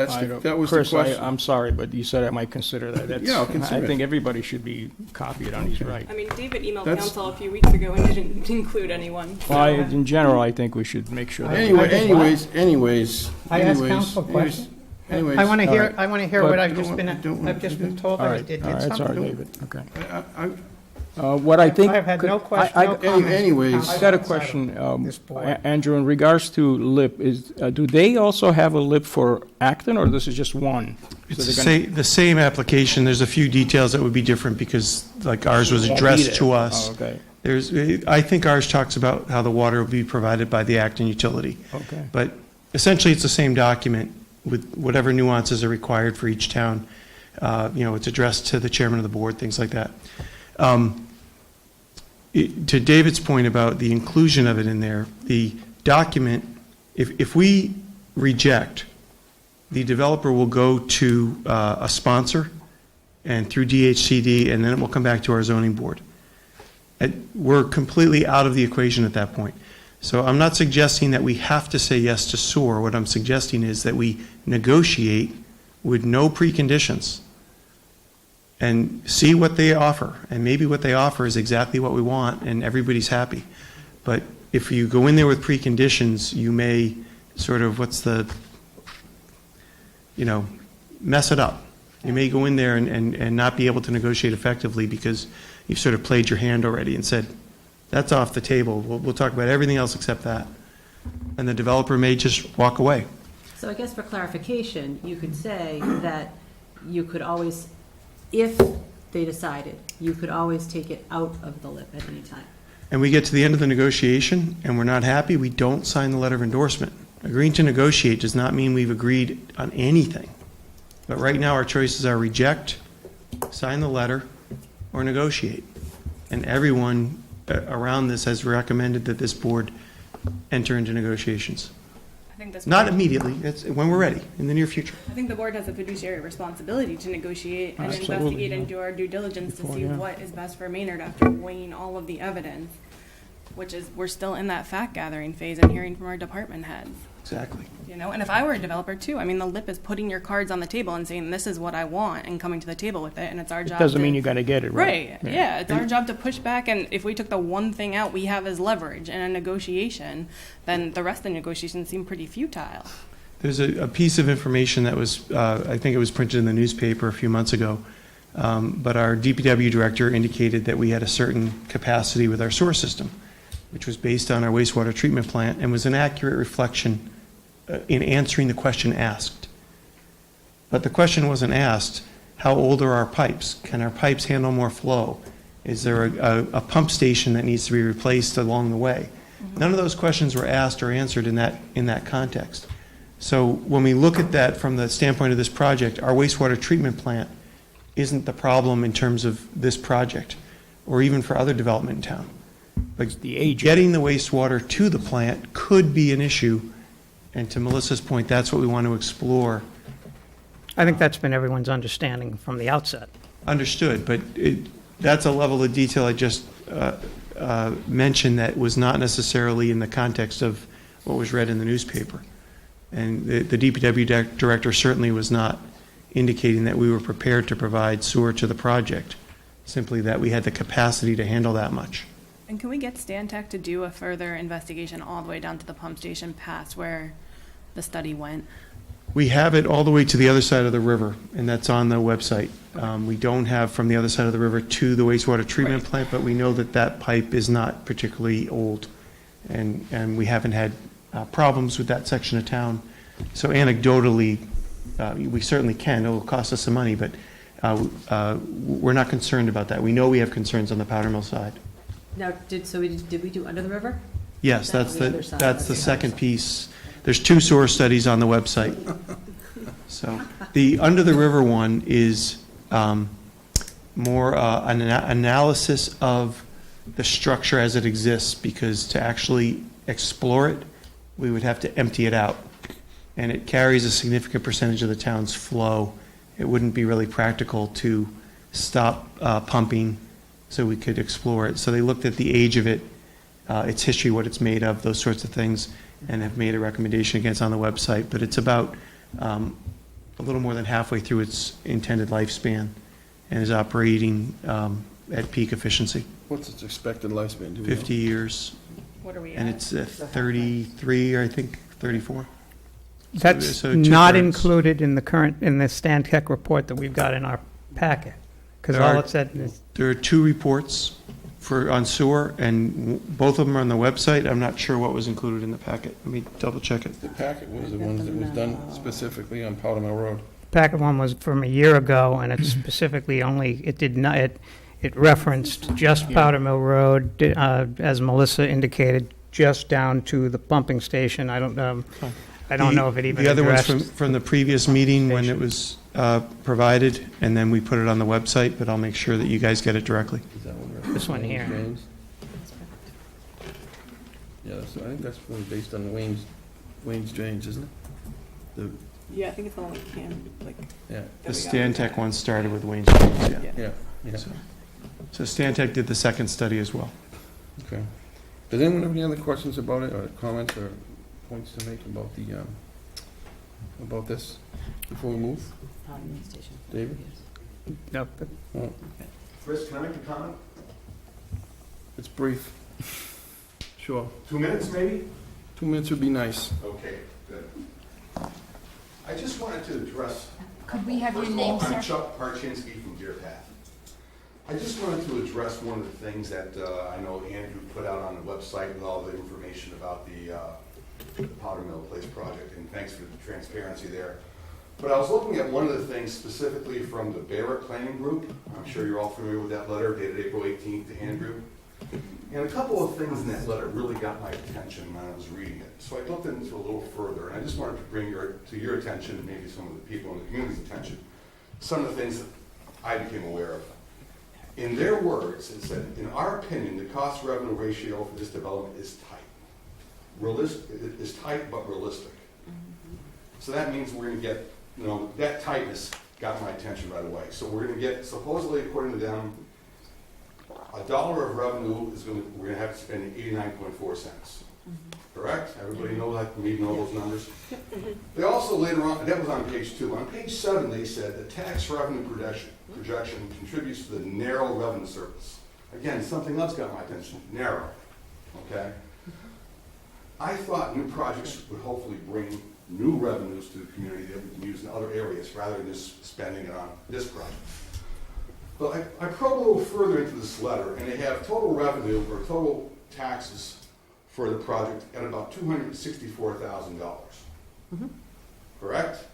the Chris, question. I'm sorry, but you said I might consider that. That's- Yeah, I'll consider I think it. everybody should be copied on these rights. I mean, David emailed That's- council a few weeks ago and didn't include anyone. Well, in general, I think we should make sure that. Anyways. I asked council a question. Anyways. I want to hear. all right. I want to hear But- what I don't I've just been want- told All that I right, did all get right, that's all right, something. David, okay. I- What I think. I've had no question, I- no comments. anyways. I got a question, This board. Andrew, in regards to LIP, do they also have a LIP for Acton, or this is just one? It's So they're gonna- the same application. There's a few details that would be different because like ours was Won't be addressed there. to us. Oh, okay, I think ours talks about how the water will be provided by the Acton utility. okay. But essentially, it's the same document with whatever nuances are required for each town. It's addressed to the chairman of the board, things like that. To David's point about the inclusion of it in there, the document, if we reject, the developer will go to a sponsor and through DHCD, and then it will come back to our zoning board. We're completely out of the equation at that point. So I'm not suggesting that we have to say yes to SOAR. What I'm suggesting is that we negotiate with no preconditions and see what they offer. And maybe what they offer is exactly what we want and everybody's happy. But if you go in there with preconditions, you may sort of, mess it up. You may go in there and not be able to negotiate effectively because you've sort of played your hand already and said, that's off the table. We'll talk about everything else except that. And the developer may just walk away. So I guess for clarification, you could say that you could always, if they decided, you could always take it out of the LIP at any time. And we get to the end of the negotiation and we're not happy, we don't sign the letter of endorsement. Agreeing to negotiate does not mean we've agreed on anything. But right now, our choices are reject, sign the letter, or negotiate. And everyone around this has recommended that this board enter into negotiations. I think this Not board- immediately, it's when we're ready, in the near future. I think the board has a fiduciary responsibility to negotiate and Absolutely, investigate yeah. and do our due diligence to Before, see yeah. what is best for Maynard after weighing all of the evidence, which is, we're still in that fact gathering phase and hearing from our department heads. Exactly. And if I were a developer too, I mean, the LIP is putting your cards on the table and saying, this is what I want, and coming to the table with it, and it's our It job doesn't to- mean you gotta get it, right? Right, yeah, it's our job to push back, and if we took the one thing out we have as leverage in a negotiation, then the rest of the negotiations seem pretty futile. There's a piece of information that was, I think it was printed in the newspaper a few months ago, but our DPW director indicated that we had a certain capacity with our sewer system, which was based on our wastewater treatment plant and was an accurate reflection in answering the question asked. But the question wasn't asked, how old are our pipes? Can our pipes handle more flow? Is there a pump station that needs to be replaced along the way? None of those questions were asked or answered in that context. So when we look at that from the standpoint of this project, our wastewater treatment plant isn't the problem in terms of this project, or even for other development in town. But the age. getting the wastewater to the plant could be an issue, and to Melissa's point, that's what we want to explore I think that's been everyone's understanding from the outset. Understood, but that's a level of detail I just mentioned that was not necessarily in the context of what was read in the newspaper. And the DPW director certainly was not indicating that we were prepared to provide sewer to the project, simply that we had the capacity to handle that much. And can we get Stantec to do a further investigation all the way down to the pump station past where the study went? We have it all the way to the other side of the river, and that's on the website. We don't have from the other side of the river to the wastewater treatment plant, but we know that that pipe is not particularly old, and we haven't had problems with that section of town. So anecdotally, we certainly can. It will cost us some money, but we're not concerned about that. We know we have concerns on the powder mill side. Now, did we do under the river? Yes, That's that's on the other side. the second piece. There's 2 source studies on the website. So the under the river one is more an analysis of the structure as it exists, because to actually explore it, we would have to empty it out. And it carries a significant percentage of the town's flow. It wouldn't be really practical to stop pumping so we could explore it. So they looked at the age of it, its history, what it's made of, those sorts of things, and have made a recommendation against on the website. But it's about a little more than halfway through its intended lifespan and is operating at peak efficiency. What's its expected lifespan? Do we know? 50 years, What are we and at? it's 33, I think, 34. That's So not 2/3. included in the Stantec report that we've got in our packet, because There all are- it said is, There are 2 reports on sewer, and both of them are on the website. I'm not sure what was included in the packet. Let me double check it. The packet was the ones that was done specifically on Powder Mill Road. packet one was from a year ago, and it specifically only, it did not, it referenced just Powder Mill Road, as Melissa indicated, just down to the pumping station. I don't know if it even The other ones addressed. from the previous meeting when it was provided, and then we put it on the website, but I'll make sure that you guys get it directly. Is that one? This one here. Drains? Yeah, I think that's really based on Wayne's drains, isn't it? Yeah, I think it's the one with Cam, like. Yeah, The Stantec one started with Wayne Street, yeah. yeah. So Stantec did the second study as well. Okay. Does anyone have any other questions about it, or comments, or points to make about this before we move? Station. David? No, Oh, Chris, can I make a comment? it's brief. Sure. 2 minutes, maybe? 2 minutes would be nice. Okay, good. I just wanted to address. Could we have your First of all, name, sir? I'm Chuck Parchinsky from Deer Path. I just wanted to address one of the things that I know Andrew put out on the website with all the information about the Powder Mill Place project, and thanks for the transparency there. But I was looking at one of the things specifically from the Barrett Planning Group. I'm sure you're all familiar with that letter dated April 18th to Andrew. And a couple of things in that letter really got my attention when I was reading it. So I looked into it a little further, and I just wanted to bring to your attention, and maybe some of the people in the community's attention, some of the things that I became aware of. In their words, it said, in our opinion, the cost-revenue ratio for this development is tight. Is tight but realistic. So that means we're going to get, that tightness got my attention right away. So we're going to get, supposedly, according to them, $1 of revenue we're going to have to spend 89.4 cents. Correct? Everybody know that? Me know those numbers? They also later on, that was on page 2. On page 7, they said the tax revenue projection contributes to the narrow revenue surplus. Again, something else got my attention. Narrow. Okay? I thought new projects would hopefully bring new revenues to the community that we can use in other areas rather than just spending it on this project. But I probe a little further into this letter, and they have total revenue or total taxes for the project at about $264,000. Correct?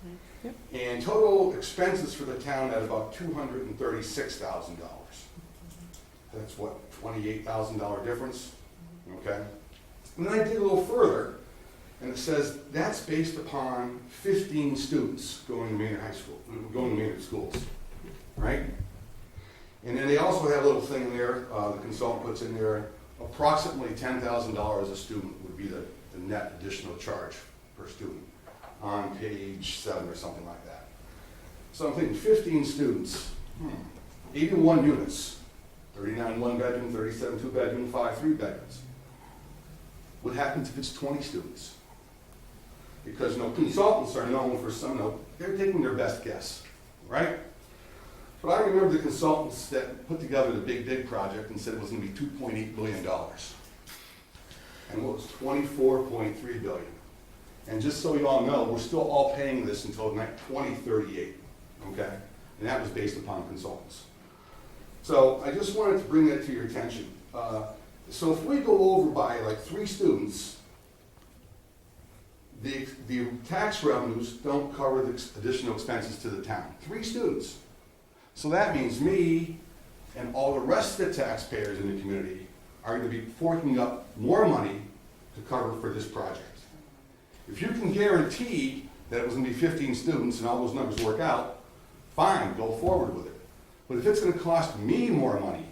Yep. And total expenses for the town at about $236,000. That's what, $28,000 difference? Okay. And then I dig a little further, and it says that's based upon 15 students going to Maynard High School, going to Maynard schools, right? And then they also have a little thing in there, the consultant puts in there, approximately $10,000 a student would be the net additional charge per student on page 7 or something like that. So I'm thinking 15 students, 81 units, 39 one-bedroom, 37 two-bedroom, 5 three-bedrooms. What happens if it's 20 students? Because, consultants are known for they're taking their best guess, right? But I remember the consultants that put together the Big Dig project and said it was going to be $2.8 billion. And it was $24.3 billion. And just so you all know, we're still all paying this until 2038, okay? And that was based upon consultants. So I just wanted to bring that to your attention. So if we go over by like 3 students, the tax revenues don't cover the additional expenses to the town. 3 students. So that means me and all the rest of the taxpayers in the community are going to be forking up more money to cover for this project. If you can guarantee that it was going to be 15 students and all those numbers work out, fine, go forward with it. But if it's going to cost me more money,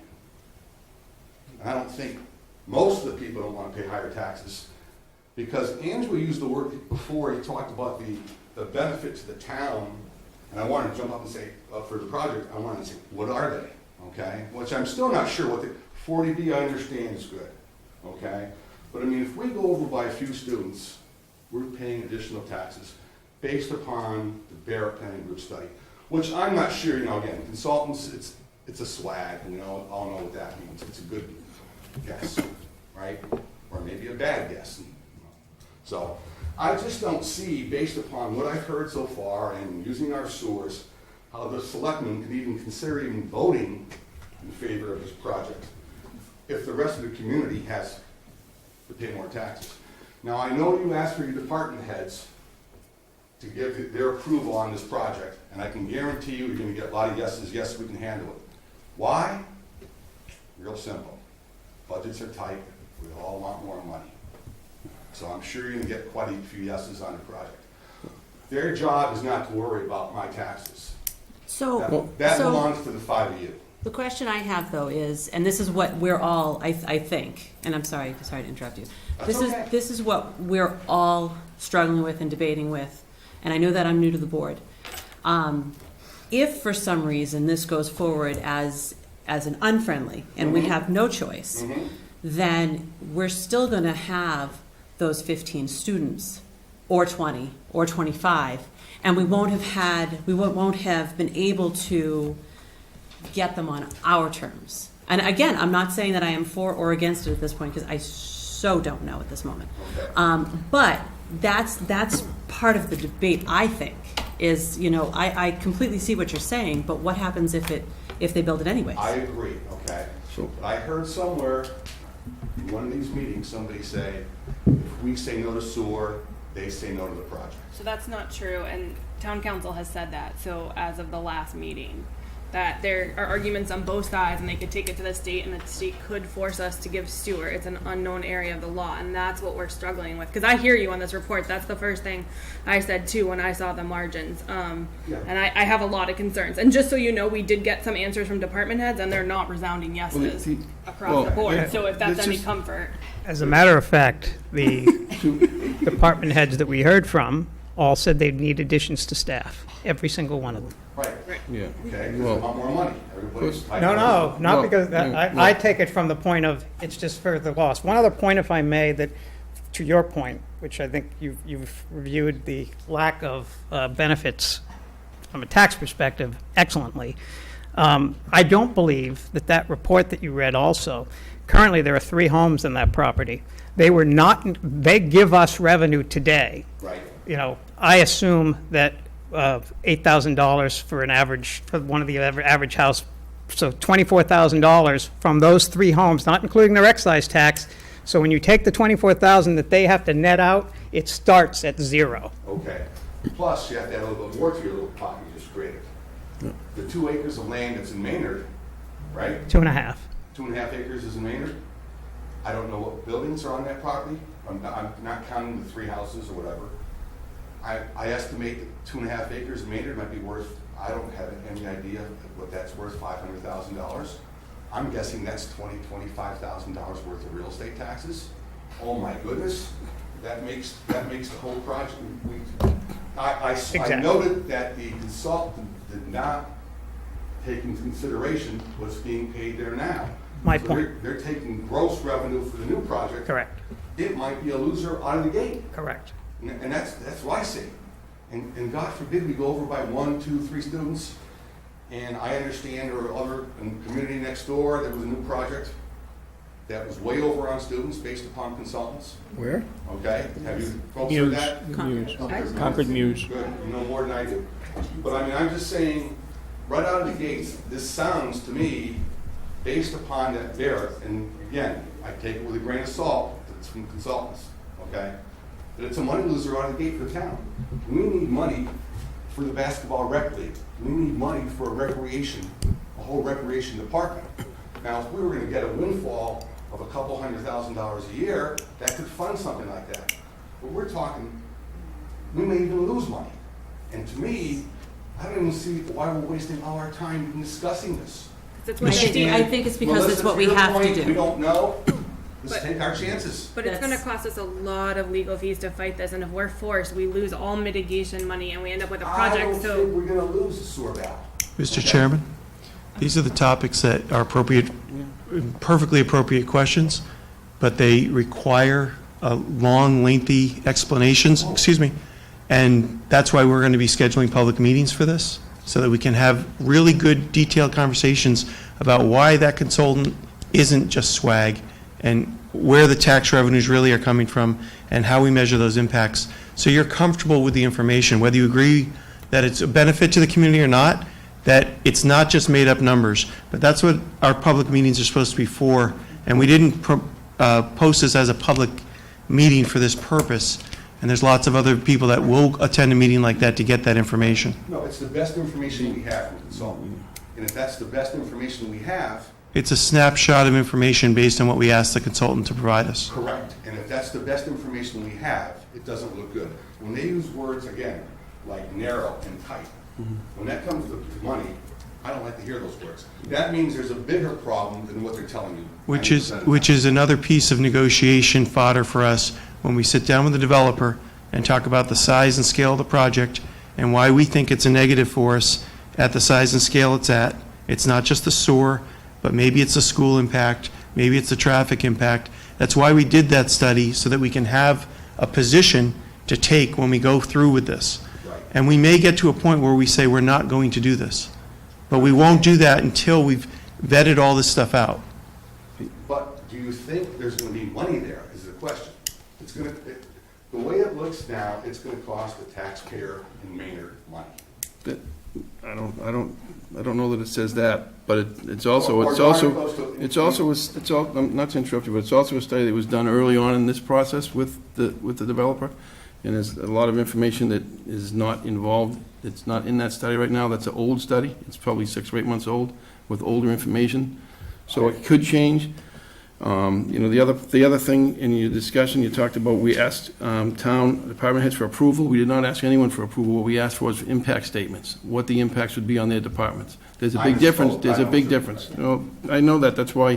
and I don't think most of the people don't want to pay higher taxes, because Andrew used the word before, he talked about the benefit to the town, and I wanted to jump up and say, for the project, I wanted to say, what are they, okay? Which I'm still not sure what the, 40B I understand is good, okay? But I mean, if we go over by a few students, we're paying additional taxes based upon the Barrett Planning Group study, which I'm not sure, again, consultants, it's a swag, all know what that means. It's a good guess, right? Or maybe a bad guess. So I just don't see, based upon what I've heard so far and using our source, how the selectmen can even consider even voting in favor of this project if the rest of the community has to pay more taxes. Now, I know you asked for your department heads to give their approval on this project, and I can guarantee you're going to get a lot of yeses, yes, we can handle it. Why? Real simple. Budgets are tight. We all want more money. So I'm sure you're going to get quite a few yeses on the project. Their job is not to worry about my taxes. So that belongs to the 5 of you. The question I have, though, is, and this is what we're all, I think, and I'm sorry to interrupt you. That's okay. This is what we're all struggling with and debating with, and I know that I'm new to the board. If for some reason this goes forward as an unfriendly, and we have no choice, then we're still going to have those 15 students, or 20, or 25, and we won't have been able to get them on our terms. And again, I'm not saying that I am for or against it at this point, because I so don't know at this moment. But that's part of the debate, I think, is, I completely see what you're saying, but what happens if they build it anyways? I agree, okay? So- But I heard somewhere in one of these meetings, somebody say, if we say no to sewer, they say no to the project. So that's not true, and town council has said that, so as of the last meeting, that there are arguments on both sides, and they could take it to the state, and the state could force us to give sewer. It's an unknown area of the law, and that's what we're struggling with. Because I hear you on this report. That's the first thing I said, too, when I saw the margins. And I have a lot of concerns. And just so you know, we did get some answers from department heads, and they're not resounding yeses across the board. So if that's any comfort. As a matter of fact, the department heads that we heard from all said they'd need additions to staff, every single one of them. Right. Yeah. Okay, because Well- they want more money. Everybody's tight. No, not Well, because, yeah, I take it from the point of, it's just for the loss. One other point, if I may, that, to your point, which I think you've reviewed the lack of benefits from a tax perspective excellently. I don't believe that report that you read also, currently there are 3 homes in that property. They give us revenue today. Right. I assume that $8,000 for one of the average house, so $24,000 from those 3 homes, not including their excise tax. So when you take the $24,000 that they have to net out, it starts at 0. Okay. Plus, you have to add a little bit more to your little pot you just created. The 2 acres of land that's in Maynard, right? 2.5. 2.5 acres is in Maynard. I don't know what buildings are on that property. I'm not counting the 3 houses or whatever. I estimate that 2.5 acres in Maynard might be worth, I don't have any idea what that's worth, $500,000. I'm guessing that's $25,000 worth of real estate taxes. Oh my goodness, that makes the whole project. I Exactly. noted that the consultant did not take into consideration what's being paid there now. My So point. They're taking gross revenue for the new project. Correct, It might be a loser out of the gate. correct. And that's what I see. And God forbid we go over by 1, 2, 3 students. And I understand there are other, in the community next door, there was a new project that was way over on students based upon consultants. Where? Okay? Have you folks heard Muse, that? Muse, Okay. Concord Muse. Good, you know more than I do. But I mean, I'm just saying, right out of the gates, this sounds to me, based upon that there, and again, I take it with a grain of salt, it's from consultants, okay? That it's a money loser out of the gate for the town. We need money for the basketball rec league. We need money for a recreation, a whole recreation department. Now, if we were gonna get a windfall of a couple $100,000 a year, that could fund something like that. But we're talking, we may even lose money. And to me, I don't even see why we're wasting all our time in discussing this. It's I what think, they I do. think it's because Melissa, it's what to we your have point, to We do. don't know. Let's But- take our chances. But it's That's- gonna cost us a lot of legal fees to fight this, and if we're forced, we lose all mitigation money and we end up with a I project, don't so. think we're gonna lose the sewer valve. Mr. Okay. Chairman, these are the topics that are appropriate, perfectly appropriate questions, but they require long, lengthy explanations, excuse me, and that's why we're going to be scheduling public meetings for this, so that we can have really good, detailed conversations about why that consultant isn't just swag, and where the tax revenues really are coming from, and how we measure those impacts. So you're comfortable with the information, whether you agree that it's a benefit to the community or not, that it's not just made-up numbers. But that's what our public meetings are supposed to be for, and we didn't post this as a public meeting for this purpose, and there's lots of other people that will attend a meeting like that to get that information. No, it's the best information we have from consultant. And if that's the best information we have, It's a snapshot of information based on what we asked the consultant to provide us. correct. And if that's the best information we have, it doesn't look good. When they use words, again, like narrow and tight, when that comes to money, I don't like to hear those words. That means there's a bigger problem than what they're telling you. Which 90% is, of the which time. is another piece of negotiation fodder for us when we sit down with the developer and talk about the size and scale of the project and why we think it's a negative for us at the size and scale it's at. It's not just the sewer, but maybe it's the school impact, maybe it's the traffic impact. That's why we did that study, so that we can have a position to take when we go through with this. Right. And we may get to a point where we say we're not going to do this. But we won't do that until we've vetted all this stuff out. But do you think there's gonna be money there, is the question. It's gonna, the way it looks now, it's gonna cost the taxpayer in Maynard money. That- I don't know that it says that, but it's also, Or it's darn also, close to- it's also, it's all, not to interrupt you, but it's also a study that was done early on in this process with the developer. And there's a lot of information that is not involved, it's not in that study right now. That's an old study. It's probably 6 or 8 months old with older information. So it could change. You know, the other thing in your discussion, you talked about, we asked town department heads for approval. We did not ask anyone for approval. What we asked for was impact statements, what the impacts would be on their departments. There's a I big was difference, told. there's I a big was- difference. You know, I know that, that's why,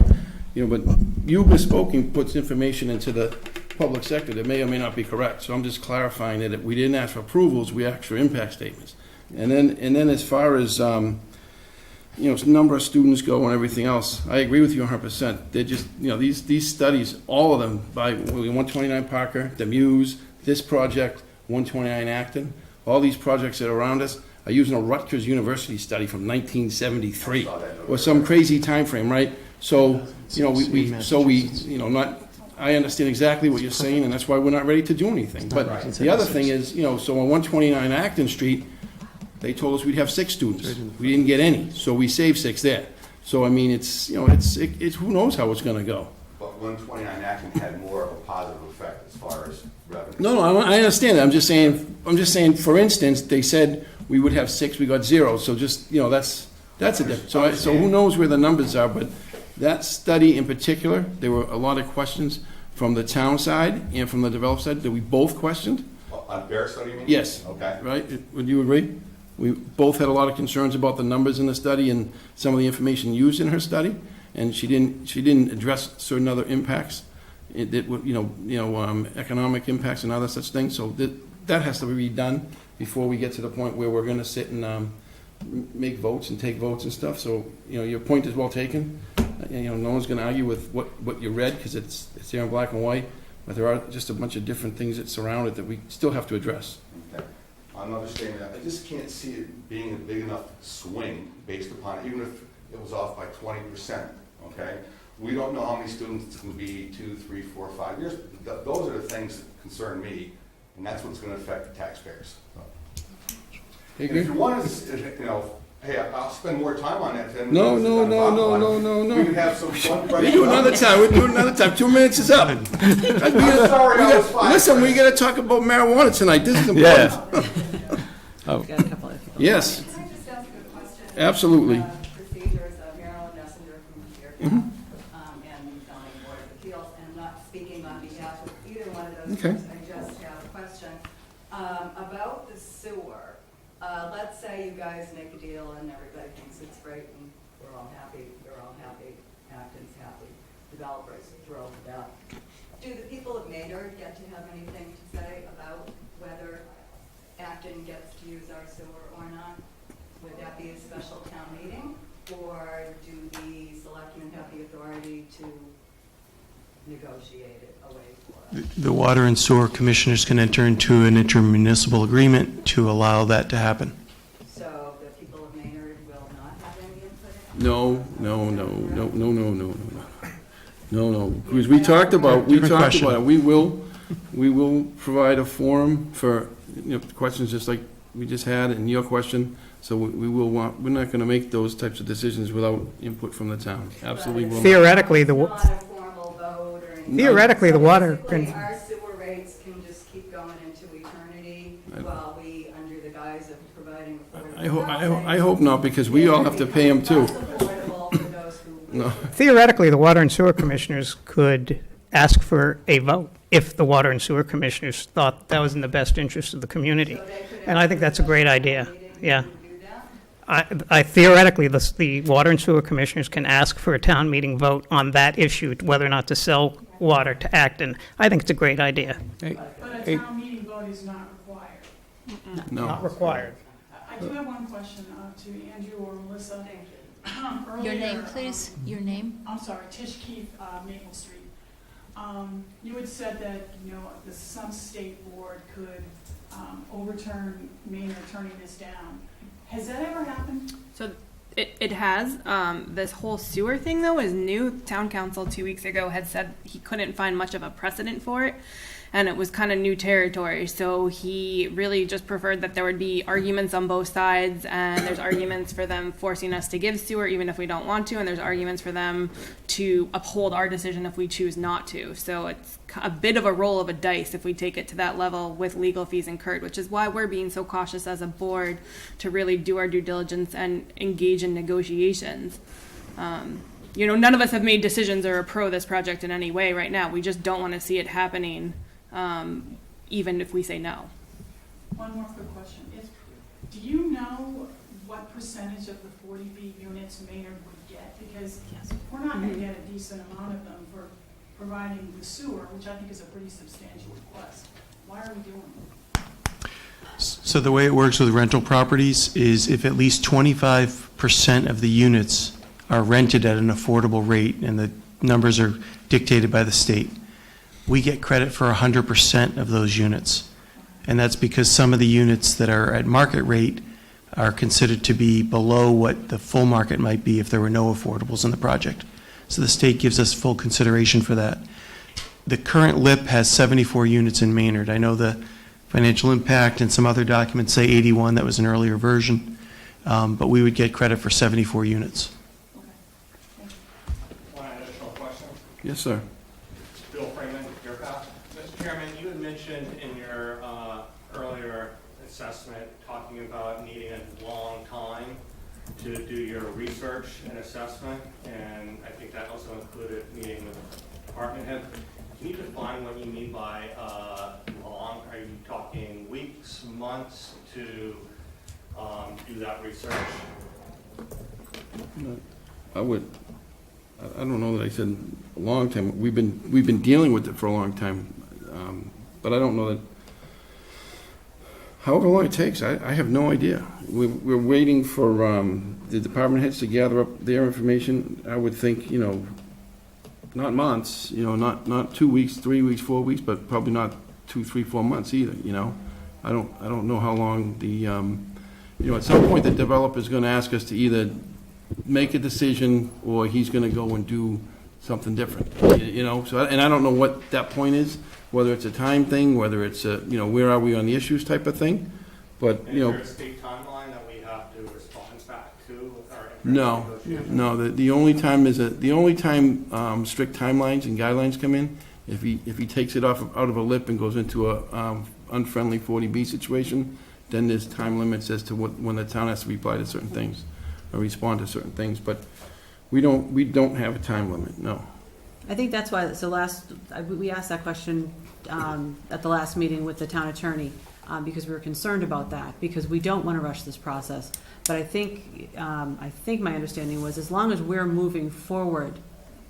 you know, but you bespoking puts information into the public sector that may or may not be correct. So I'm just clarifying that if we didn't ask for approvals, we asked for impact statements. And then as far as, you know, number of students go and everything else, I agree with you 100%. They're just, you know, these studies, all of them, by 129 Parker, the Muse, this project, 129 Acton, all these projects that are around us are using a Rutgers University study from 1973, or some crazy time frame, right? So, you know, you know, not, I understand exactly what you're saying, and that's why we're not ready to do anything. But the other thing is, you know, so on 129 Acton Street, they told us we'd have 6 students. We didn't get any, so we saved 6 there. So, I mean, it's, you know, it's who knows how it's gonna go. But 129 Acton had more of a positive effect as far as revenue. No, I understand that. I'm just saying, for instance, they said we would have 6, we got 0, so just, you know, that's a difference. So who knows where the numbers are, but that study in particular, there were a lot of questions from the town side and from the developer side that we both questioned. On their study, you mean? Yes. Okay. Right? Would you agree? We both had a lot of concerns about the numbers in the study and some of the information used in her study, and she didn't address certain other impacts, economic impacts and other such things. So that has to be redone, before we get to the point where we're gonna sit and, make votes and take votes and stuff, so, your point is well taken. No one's gonna argue with what you read, because it's there in black and white, but there are just a bunch of different things that surround it that we still have to address. Okay. I'm understanding that. I just can't see it being a big enough swing based upon, even if it was off by 20%, okay? We don't know how many students it's going to be 2, 3, 4, 5 years. Those are the things that concern me, and that's what's going to affect the taxpayers. You And if agree? you want to, hey, I'll spend more time on that. 10 No, minutes no, and no, talk no, about no, it. no, no. We can have some fun. We do another time, we do another time. 2 minutes is up. I'm sorry, I was 5. Listen, we gotta talk about marijuana tonight, this is important. We've got a couple of people. Yes, Can I just ask a question? absolutely. Procedures of Marilyn Messenger from Deerfield, and zoning board of appeals, and I'm not speaking on behalf of either one of those Okay. groups. I just have a question about the sewer. Let's say you guys make a deal and everybody thinks it's great and we're all happy, you're all happy, Acton's happy, developers are thrilled with that. Do the people of Maynard get to have anything to say about whether Acton gets to use our sewer or not? Would that be a special town meeting? Or do the selectmen have the authority to negotiate it away for us? The Water and Sewer Commissioners can enter into an intermunicipal agreement to allow that to happen. So the people of Maynard will not have any input in it? No, because we talked about Different it. question. We will provide a forum for, questions just like we just had in your question. So we're not gonna make those types of decisions without input from the town. Absolutely will not. Theoretically, It's not a formal vote or anything. Theoretically, the water Basically, can- our sewer rates can just keep going into eternity while we, under the guise of providing affordable I hope not, because we all have to pay them too. Less affordable for those who No. Theoretically, the water and sewer commissioners could ask for a vote if the water and sewer commissioners thought that was in the best interest of the community. So they could And I think that's a great idea. meeting Yeah. to do that? I theoretically, the water and sewer commissioners can ask for a town meeting vote on that issue, whether or not to sell water to Acton. I think it's a great idea. But a town meeting vote is not required. No. Not required. I do have one question to Andrew or Melissa. Your name, Earlier, please, your name? I'm sorry, Tish Keith, Maple Street. You had said that, some state board could overturn Maynard turning this down. Has that ever happened? So it has. This whole sewer thing, though, is new. Town council 2 weeks ago had said he couldn't find much of a precedent for it, and it was kind of new territory. So he really just preferred that there would be arguments on both sides, and there's arguments for them forcing us to give sewer even if we don't want to, and there's arguments for them to uphold our decision if we choose not to. So it's a bit of a roll of a dice if we take it to that level with legal fees incurred, which is why we're being so cautious as a board to really do our due diligence and engage in negotiations. None of us have made decisions or are pro this project in any way right now. We just don't want to see it happening, even if we say no. One more quick question. Do you know what percentage of the 40B units Maynard would get? Because we're not going to get a decent amount of them for providing the sewer, which I think is a pretty substantial request. Why are we doing it? So the way it works with rental properties is if at least 25% of the units are rented at an affordable rate, and the numbers are dictated by the state, we get credit for 100% of those units. And that's because some of the units that are at market rate are considered to be below what the full market might be if there were no affordables in the project. So the state gives us full consideration for that. The current LIP has 74 units in Maynard. I know the financial impact and some other documents say 81, that was an earlier version, but we would get credit for 74 units. One additional question. Yes, sir. Bill Freeman, your path. Mr. Chairman, you had mentioned in your earlier assessment talking about needing a long time to do your research and assessment, and I think that also included meeting with the department head. Can you define what you mean by long? Are you talking weeks, months to do that research? I don't know that I said a long time. We've been dealing with it for a long time, but I don't know that However long it takes, I have no idea. We're waiting for the department heads to gather up their information. I would think, not months, not 2 weeks, 3 weeks, 4 weeks, but probably not 2, 3, 4 months either, I don't know how long the, at some point, the developer's gonna ask us to either make a decision, or he's gonna go and do something different, so, and I don't know what that point is, whether it's a time thing, whether it's a, where are we on the issues type of thing, but, Is there a state timeline that we have to respond back to with our No, the only time strict timelines and guidelines come in, if he takes it out of a lip and goes into a unfriendly 40B situation, then there's time limits as to when the town has to reply to certain things or respond to certain things, but we don't have a time limit, no. I think that's why, we asked that question at the last meeting with the town attorney, because we were concerned about that, because we don't want to rush this process. But I think my understanding was, as long as we're moving forward,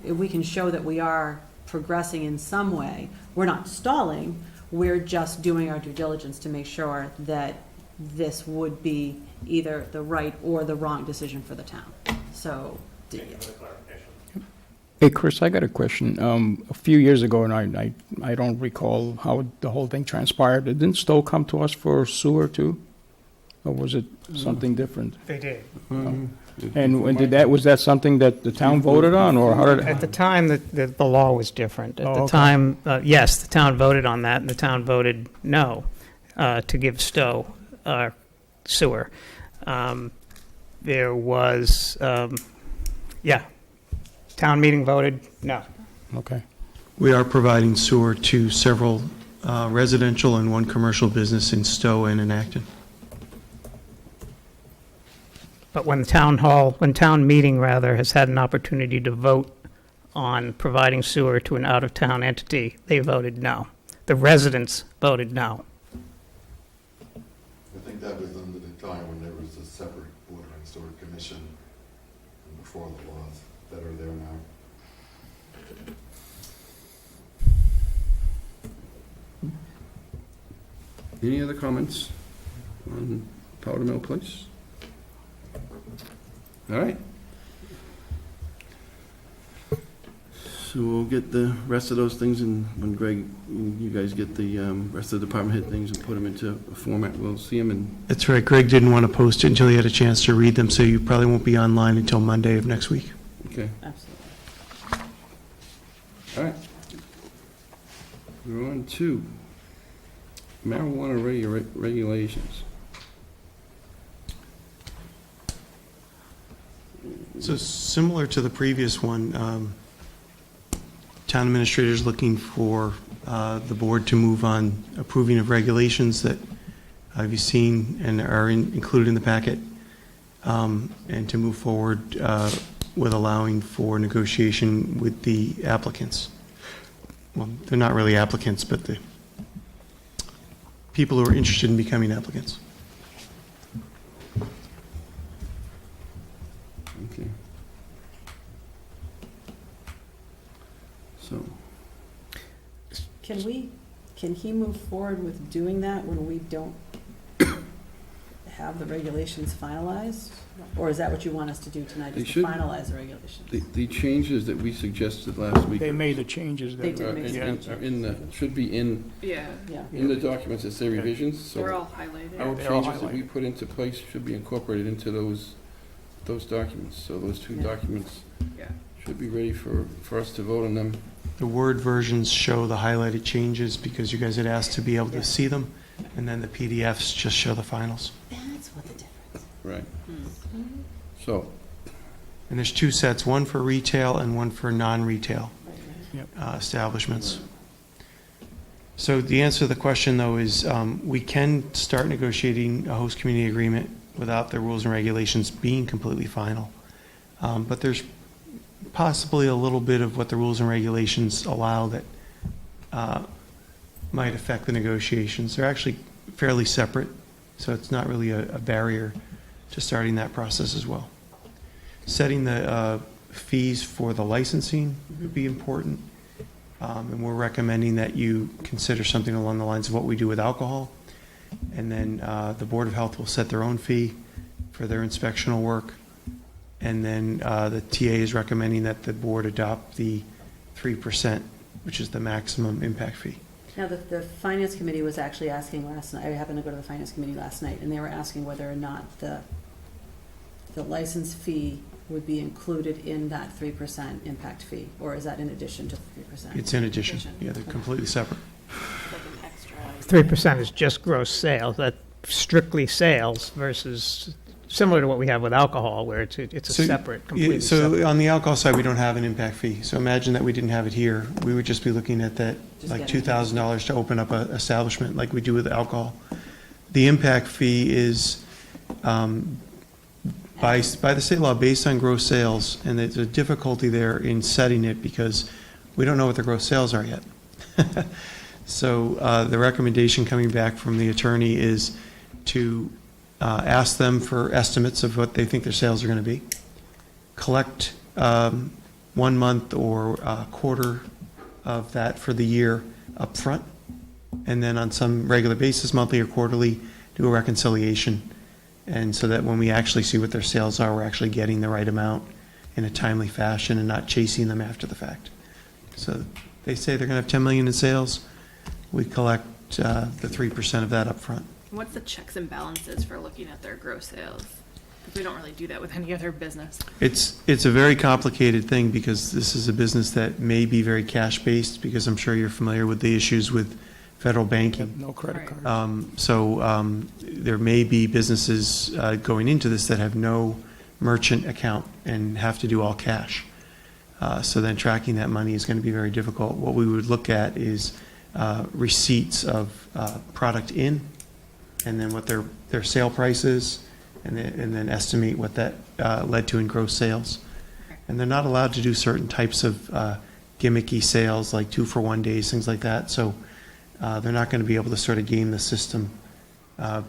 if we can show that we are progressing in some way, we're not stalling, we're just doing our due diligence to make sure that this would be either the right or the wrong decision for the town. So, Thank you for the clarification. Hey, Chris, I got a question. A few years ago, and I don't recall how the whole thing transpired, didn't Stowe come to us for sewer too? Or was it something different? They did. And when was that something that the town voted on, or how did? At the time, the law was different. At the okay. time, yes, the town voted on that, and the town voted no to give Stowe sewer. There was, town meeting voted no. Okay. We are providing sewer to several residential and one commercial business in Stowe and in Acton. But when town meeting has had an opportunity to vote on providing sewer to an out-of-town entity, they voted no. The residents voted no. I think that was under the time when there was a separate water and sewer commission before the laws that are there now. Any other comments on Powder Mill Place? All right. So we'll get the rest of those things, and when Greg, you guys get the rest of the department head things and put them into a format, we'll see them. And That's right. Greg didn't want to post it until he had a chance to read them, so you probably won't be online until Monday of next week. okay, absolutely. all right. We're on to marijuana regulations. So similar to the previous one, town administrator's looking for the board to move on approving of regulations that you've seen and are included in the packet, and to move forward with allowing for negotiation with the applicants. Well, they're not really applicants, but the people who are interested in becoming applicants. Okay. So, Can he move forward with doing that when we don't have the regulations finalized? Or is that what you want us to do tonight, They is to should- finalize the regulations? the changes that we suggested last week They made the changes. They That, did are make should be in Yeah, Yeah. the documents that say revisions, so. they're all highlighted. Our they're all changes that we highlighted. put into place should be incorporated into those documents. So those two Yeah. documents Yeah. should be ready for us to vote on them. The Word versions show the highlighted changes because you guys had asked to be able to see them, and then the PDFs just show the finals. That's what the difference. Right. Mm-hmm. So, And there's two sets, one for retail and one for non-retail establishments. So the answer to the question, though, is we can start negotiating a host community agreement without the rules and regulations being completely final. But there's possibly a little bit of what the rules and regulations allow that might affect the negotiations. They're actually fairly separate, so it's not really a barrier to starting that process as well. Setting the fees for the licensing would be important, and we're recommending that you consider something along the lines of what we do with alcohol. And then the Board of Health will set their own fee for their inspectional work. And then the TA is recommending that the board adopt the 3%, which is the maximum impact fee. Now, the Finance Committee was actually asking last night, I happened to go to the Finance Committee last night, and they were asking whether or not the license fee would be included in that 3% impact fee, or is that in addition to the 3%? It's in addition. Yeah, they're completely separate. 3% is just gross sales, that's strictly sales versus similar to what we have with alcohol, where it's a separate, completely separate. So on the alcohol side, we don't have an impact fee. So imagine that we didn't have it here. We would just be looking at that, Just like getting $2,000 to open up an establishment like we do with alcohol. The impact fee is by the state law based on gross sales, and there's a difficulty there in setting it because we don't know what the gross sales are yet. So the recommendation coming back from the attorney is to ask them for estimates of what they think their sales are going to be, collect 1 month or a quarter of that for the year up front, and then on some regular basis, monthly or quarterly, do a reconciliation. And so that when we actually see what their sales are, we're actually getting the right amount in a timely fashion and not chasing them after the fact. So they say they're going to have 10 million in sales. We collect the 3% of that up front. What's the checks and balances for looking at their gross sales? Because we don't really do that with any other business. It's a very complicated thing because this is a business that may be very cash-based, because I'm sure you're familiar with the issues with federal banking. No credit card. There may be businesses going into this that have no merchant account and have to do all cash. So then tracking that money is going to be very difficult. What we would look at is receipts of product in, and then what their sale price is, and then estimate what that led to in gross sales. And they're not allowed to do certain types of gimmicky sales, like 2-for-1 days, things like that. So they're not going to be able to sort of game the system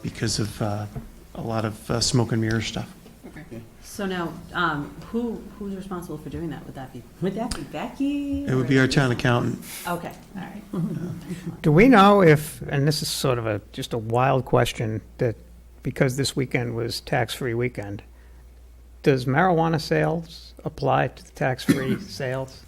because of a lot of smoke and mirror stuff. Okay. So now, who's responsible for doing that? Would that be Becky? It would be our town accountant. Okay, all right. Do we know if, and this is sort of just a wild question, that because this weekend was tax-free weekend, does marijuana sales apply to the tax-free sales?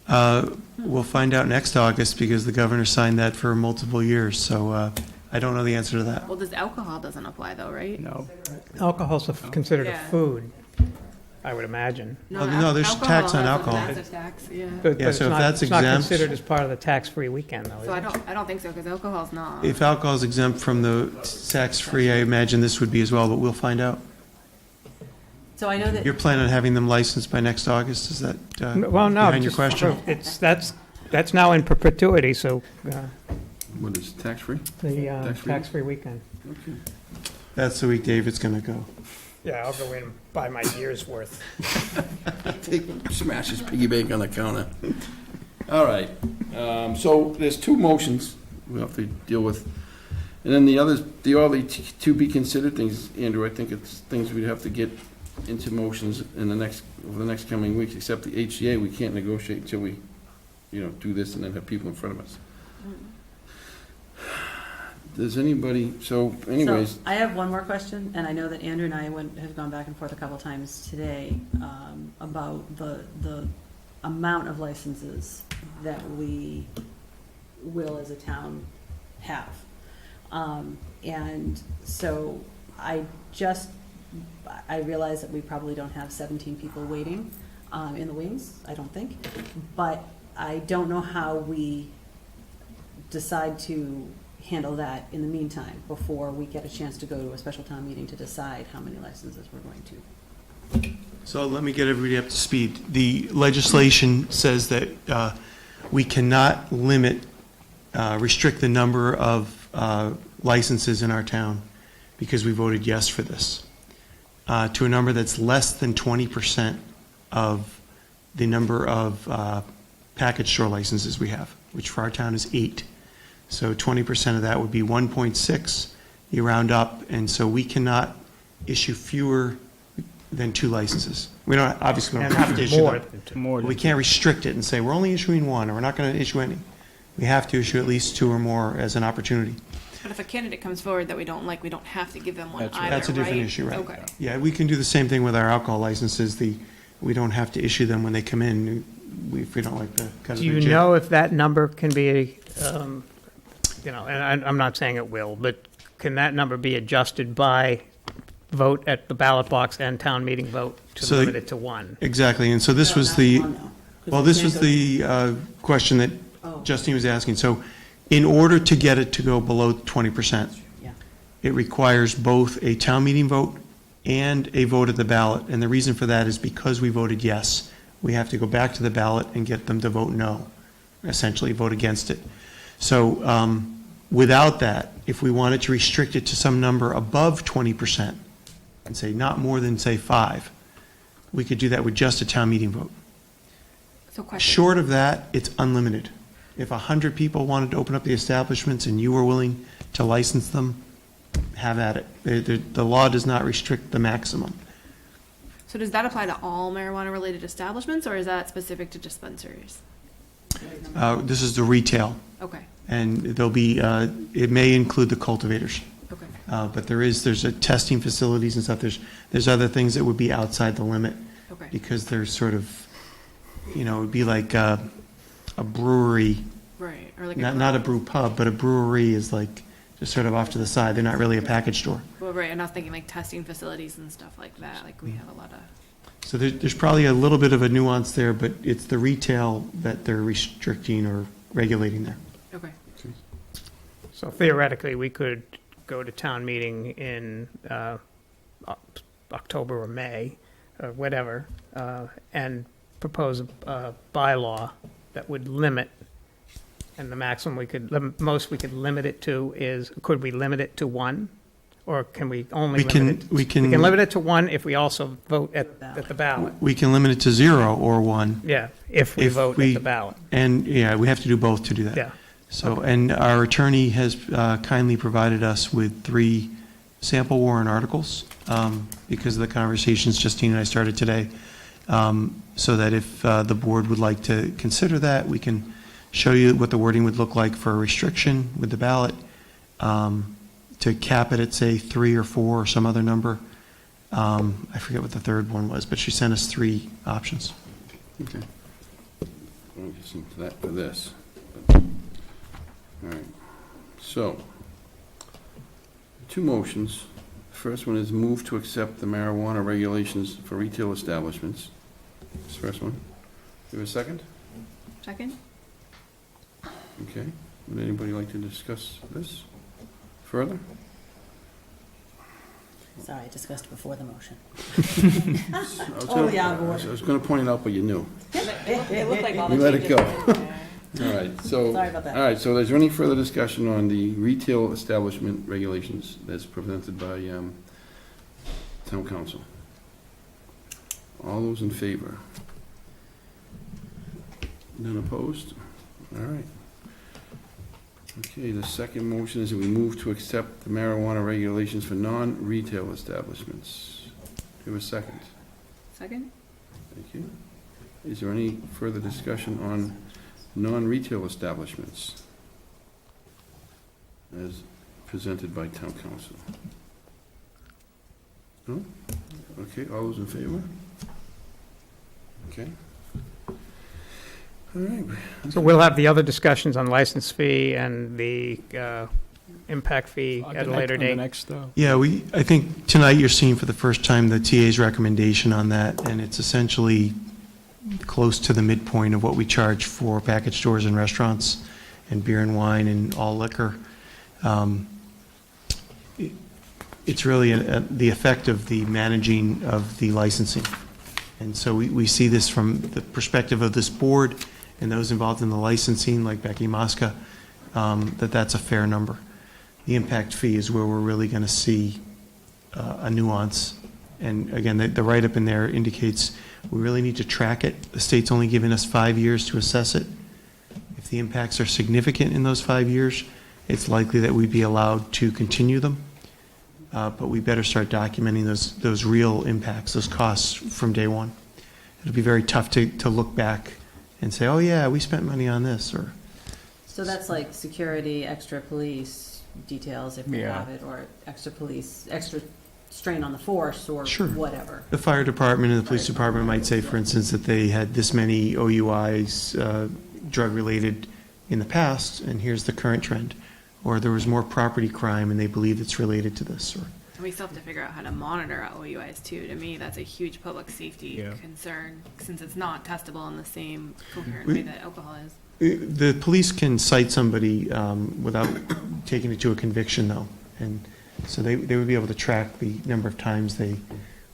We'll find out next August because the governor signed that for multiple years. So I don't know the answer to that. Well, does alcohol doesn't apply though, right? No. Alcohol's considered a Yeah. food, I would imagine. No, there's tax on has a alcohol. massive tax, yeah. But Yeah, it's so if not- that's it's not exempt- considered as part of the tax-free weekend, though, is So it? I don't think so, because alcohol's not. If alcohol is exempt from the tax-free, I imagine this would be as well, but we'll find out. So I know that. You're planning on having them licensed by next August? Is that Well, no, behind your just question? that's now in perpetuity, so What is tax-free? the Tax-free? tax-free weekend. Okay. That's the week David's going to go. Yeah, I'll go in and buy my year's worth. Smash his piggy bank on the counter. All right, so there's 2 motions we'll have to deal with. And then the others, all the to be considered things, Andrew, I think it's things we'd have to get into motions in over the next coming weeks, except the HCA, we can't negotiate until we, do this and then have people in front of us. Does anybody, so anyways. So I have one more question, and I know that Andrew and I have gone back and forth a couple times today about the amount of licenses that we will as a town have. And so I realize that we probably don't have 17 people waiting in the wings, I don't think. But I don't know how we decide to handle that in the meantime before we get a chance to go to a special town meeting to decide how many licenses we're going to. So let me get everybody up to speed. The legislation says that we cannot restrict the number of licenses in our town, because we voted yes for this, to a number that's less than 20% of the number of package store licenses we have, which for our town is 8. So 20% of that would be 1.6. You round up, and so we cannot issue fewer than 2 licenses. We don't have to issue them. We can't restrict it and say we're only issuing 1, or we're not going to issue any. We have to issue at least 2 or more as an opportunity. But if a candidate comes forward that we don't like, we don't have to give them one That's either, right. That's a different right? issue, right? Okay. Yeah, we can do the same thing with our alcohol licenses. We don't have to issue them when they come in if we don't like the cut of Do the you jib. know if that number can be, and I'm not saying it will, but can that number be adjusted by vote at the ballot box and town meeting vote to So- limit it to one? Exactly, and so this was this was the question that Justine was asking. So in order to get it to go below 20%, Yeah. it requires both a town meeting vote and a vote at the ballot. And the reason for that is because we voted yes, we have to go back to the ballot and get them to vote no, essentially vote against it. So without that, if we wanted to restrict it to some number above 20% and say not more than, say, 5, we could do that with just a town meeting vote. So question. Short of that, it's unlimited. If 100 people wanted to open up the establishments and you were willing to license them, have at it. The law does not restrict the maximum. So does that apply to all marijuana-related establishments, or is that specific to dispensaries? This is the retail, Okay, and there'll be, it may include the cultivators. okay. But there's a testing facilities and stuff. There's other things that would be outside the limit. Okay. Because they're sort of, it would be like a brewery. Right, or like Not a brew pub, but a brewery is like just sort of off to the side. They're not really a package store. Well, right, I'm not thinking like testing facilities and stuff like that, like we have a lot of, So there's probably a little bit of a nuance there, but it's the retail that they're restricting or regulating there. okay. So theoretically, we could go to town meeting in October or May, or whatever, and propose a bylaw that would limit, and the maximum most we could limit it to is, could we limit it to 1? Or can we only limit it? We can limit it to 1 if we also vote at the ballot. We can limit it to 0 or 1. Yeah, if we vote at the ballot. And, yeah, we have to do both to do that. Yeah. So, and our attorney has kindly provided us with 3 sample warrant articles because of the conversations Justine and I started today, so that if the board would like to consider that, we can show you what the wording would look like for a restriction with the ballot, to cap it at, say, 3 or 4 or some other number. I forget what the third one was, but she sent us 3 options. Okay. We'll get some to that for this. All right. So, 2 motions. The first one is move to accept the marijuana regulations for retail establishments. This first one. Do you have a second? Second? Okay. Would anybody like to discuss this further? Sorry, I discussed before the motion. I was going to point it out, but you knew. It looked like all the You let it changes go. were in there. All right, so. Sorry about that. All right, so is there any further discussion on the retail establishment regulations that's presented by town council? All those in favor? None opposed? All right. Okay, the second motion is that we move to accept the marijuana regulations for non-retail establishments. Do you have a second? Second? Thank you. Is there any further discussion on non-retail establishments as presented by town council? No? Okay, all those in favor? Okay. All right. So we'll have the other discussions on license fee and the impact fee at a later date. Yeah, I think tonight you're seeing for the first time the TA's recommendation on that, and it's essentially close to the midpoint of what we charge for package stores and restaurants and beer and wine and all liquor. It's really the effect of the managing of the licensing. And so we see this from the perspective of this board and those involved in the licensing, like Becky Mosca, that's a fair number. The impact fee is where we're really going to see a nuance. And again, the write-up in there indicates we really need to track it. The state's only given us 5 years to assess it. If the impacts are significant in those 5 years, it's likely that we'd be allowed to continue them. But we better start documenting those real impacts, those costs from day one. It'll be very tough to look back and say, oh yeah, we spent money on this, or. So that's like security, extra police, details if we Yeah. have it, or extra police, extra strain on the force, or Sure. whatever. The fire department and the police department might say, for instance, that they had this many OUIs, drug-related in the past, and here's the current trend. Or there was more property crime and they believe it's related to this, or. And we still have to figure out how to monitor OUIs too. To me, that's a huge public safety Yeah. concern, since it's not testable in the same coherent We- way that alcohol is. The police can cite somebody without taking it to a conviction, though. And so they would be able to track the number of times they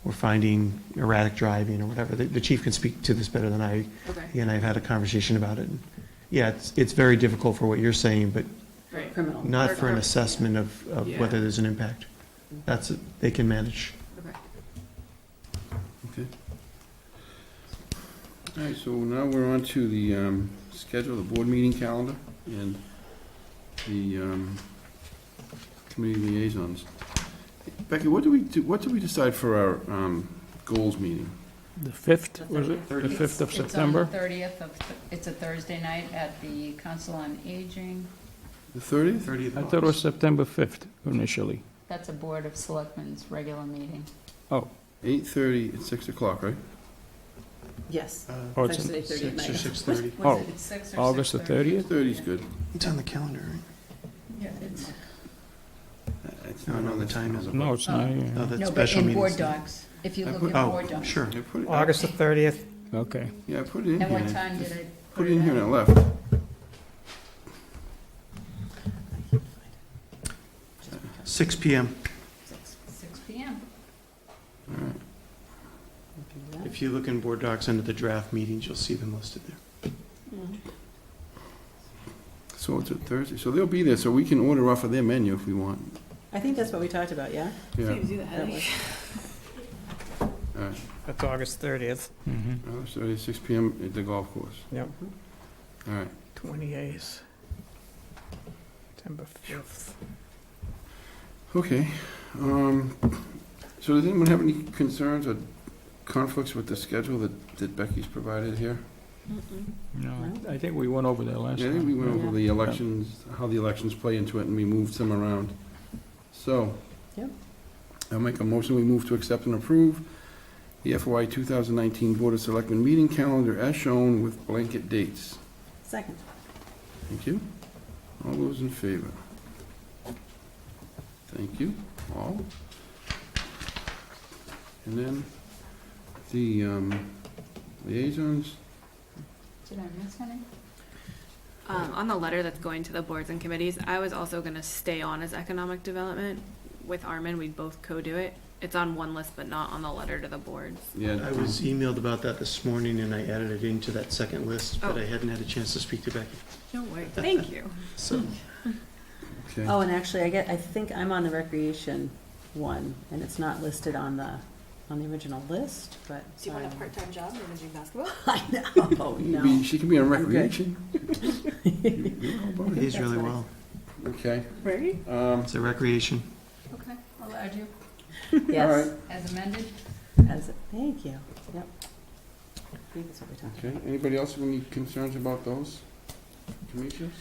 were finding erratic driving or whatever. The chief can speak to this better than I. Okay. He and I have had a conversation about it. Yeah, it's very difficult for what you're saying, but Right. Criminal. not Or- for an or- assessment of Yeah. whether there's an impact. They can manage. Okay. Okay. All right, so now we're on to the schedule, the board meeting calendar, and the committee liaisons. Becky, what do we decide for our goals meeting? The 5th, was it? The 5th of September? It's on the 30th of, it's a Thursday night at the Council on Aging. The 30th? 30th I of thought it was August. September 5th initially. That's a Board of Selectmen's regular meeting. Oh, 8:30 at 6 o'clock, right? Yes. Oh, it's Saturday, 30 at 6 or night. 6:30. Oh, Was it 6 or August the 6:30? 30th? 30 is good. It's on the calendar, right? Yeah, it's, It's No, not no, on the this time calendar. isn't. No, it's not, Oh, yeah. that's no, but special in meetings. board docs, if you I look put- at board docs. Sure. I put it, August the 30th. Okay. yeah, I put it in And here. what time did I Put it in here and I left. 6 PM. 6 PM. All right. If you look in board docs under the draft meetings, you'll see them listed there. So it's a Thursday, so they'll be there, so we can order off of their menu if we want. I think that's what we talked about, yeah? Yeah, Saves you the That headache. was- all right. That's August 30th. Mm-hmm. August 30th, 6 PM at the golf course. Yep. All right. 28th. September 5th. Okay. So does anyone have any concerns or conflicts with the schedule that Becky's provided here? No, I think we went over that last Yeah, I think we time. went over Yeah. the elections, how the elections play into it, and we moved some around. So. Yep. I'll make a motion, we move to accept and approve the FY 2019 Board of Selectmen meeting calendar as shown with blanket dates. Second. Thank you. All those in favor? Thank you, all. And then the liaisons, Did I miss any? On the letter that's going to the boards and committees, I was also gonna stay on as economic development with Armin. We'd both co-do it. It's on one list, but not on the letter to the boards. yeah. I was emailed about that this morning, and I added it into that second list, but Oh. I hadn't had a chance to speak to Becky. No way. Thank you. So, Okay. Oh, and actually, I think I'm on the recreation one, and it's not listed on the original list, but. Do you want a part-time job managing basketball? I know, no. She can be on I'm good. recreation. You know about it it. pays really well. Okay. Right? It's a recreation. Okay, I'll add you Yes, as amended. thank you, yep. I think that's what we talked about. Okay, anybody else have any concerns about those? Commissioners?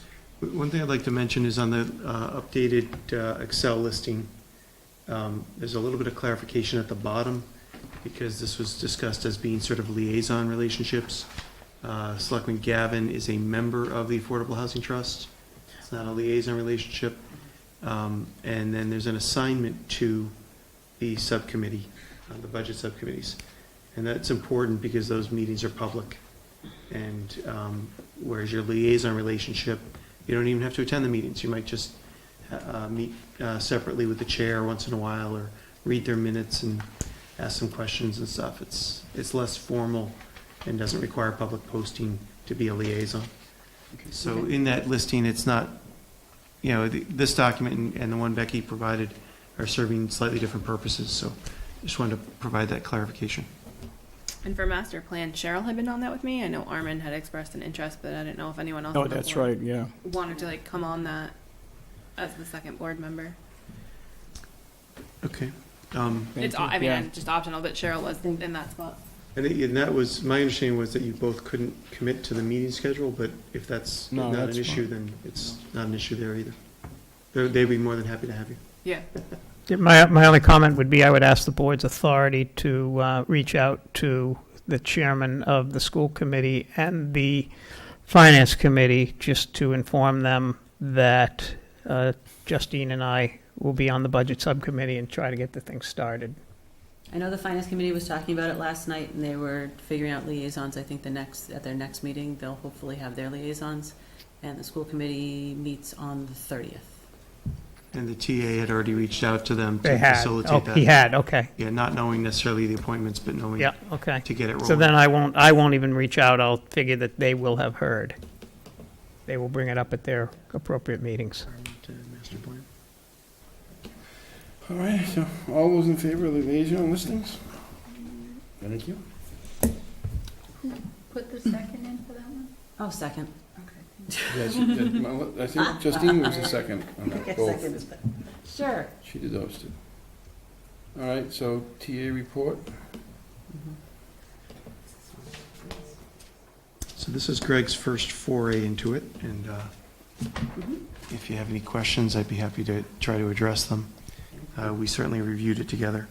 One thing I'd like to mention is on the updated Excel listing, there's a little bit of clarification at the bottom, because this was discussed as being sort of liaison relationships. Selectman Gavin is a member of the Affordable Housing Trust. It's not a liaison relationship. And then there's an assignment to the subcommittee, the budget subcommittees. And that's important because those meetings are public. And whereas your liaison relationship, you don't even have to attend the meetings. You might just meet separately with the chair once in a while, or read their minutes and ask some questions and stuff. It's less formal and doesn't require public posting to be a liaison. So in that listing, it's not, this document and the one Becky provided are serving slightly different purposes. So just wanted to provide that clarification. And for master plan, Cheryl had been on that with me. I know Armin had expressed an interest, but I didn't know if anyone else Oh, on the that's board right, yeah. wanted to come on that as the second board member. Okay. It's, you. I mean, Yeah. just optional, but Cheryl was in that spot. And that was, my understanding was that you both couldn't commit to the meeting schedule, but if that's No, not an that's issue, fine. then it's not an issue there either. They'd be more than happy to have you. Yeah. My only comment would be I would ask the board's authority to reach out to the chairman of the school committee and the finance committee just to inform them that Justine and I will be on the budget subcommittee and try to get the thing started. I know the finance committee was talking about it last night, and they were figuring out liaisons. I think at their next meeting, they'll hopefully have their liaisons. And the school committee meets on the 30th. And the TA had already reached out to them They to had. facilitate Oh, that. he had, okay. Yeah, not knowing necessarily the appointments, but knowing Yeah, okay. to get it rolling. So then I won't even reach out. I'll figure that they will have heard. They will bring it up at their appropriate meetings. Master plan. All right, so all those in favor of the liaison listings? Thank you. Put the second in for that one? Oh, second. Yes, I think Justine was the second on that, both. Second is better. Sure. She did those two. All right, so TA report. So this is Greg's first foray into it, and if you have any questions, I'd be happy to try to address them. We certainly reviewed it together.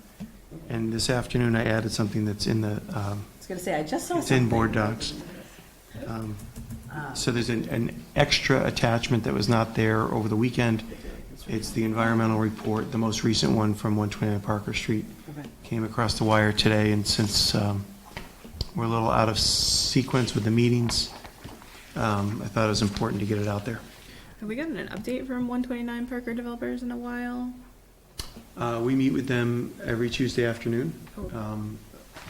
And this afternoon, I added something that's in the, I was going to say, I just saw it's something. in board docs. So there's an extra attachment that was not there over the weekend. It's the environmental report, the most recent one from 129 Parker Street. Okay. Came across the wire today, and since we're a little out of sequence with the meetings, I thought it was important to get it out there. Have we gotten an update from 129 Parker developers in a while? We meet with them every Tuesday afternoon,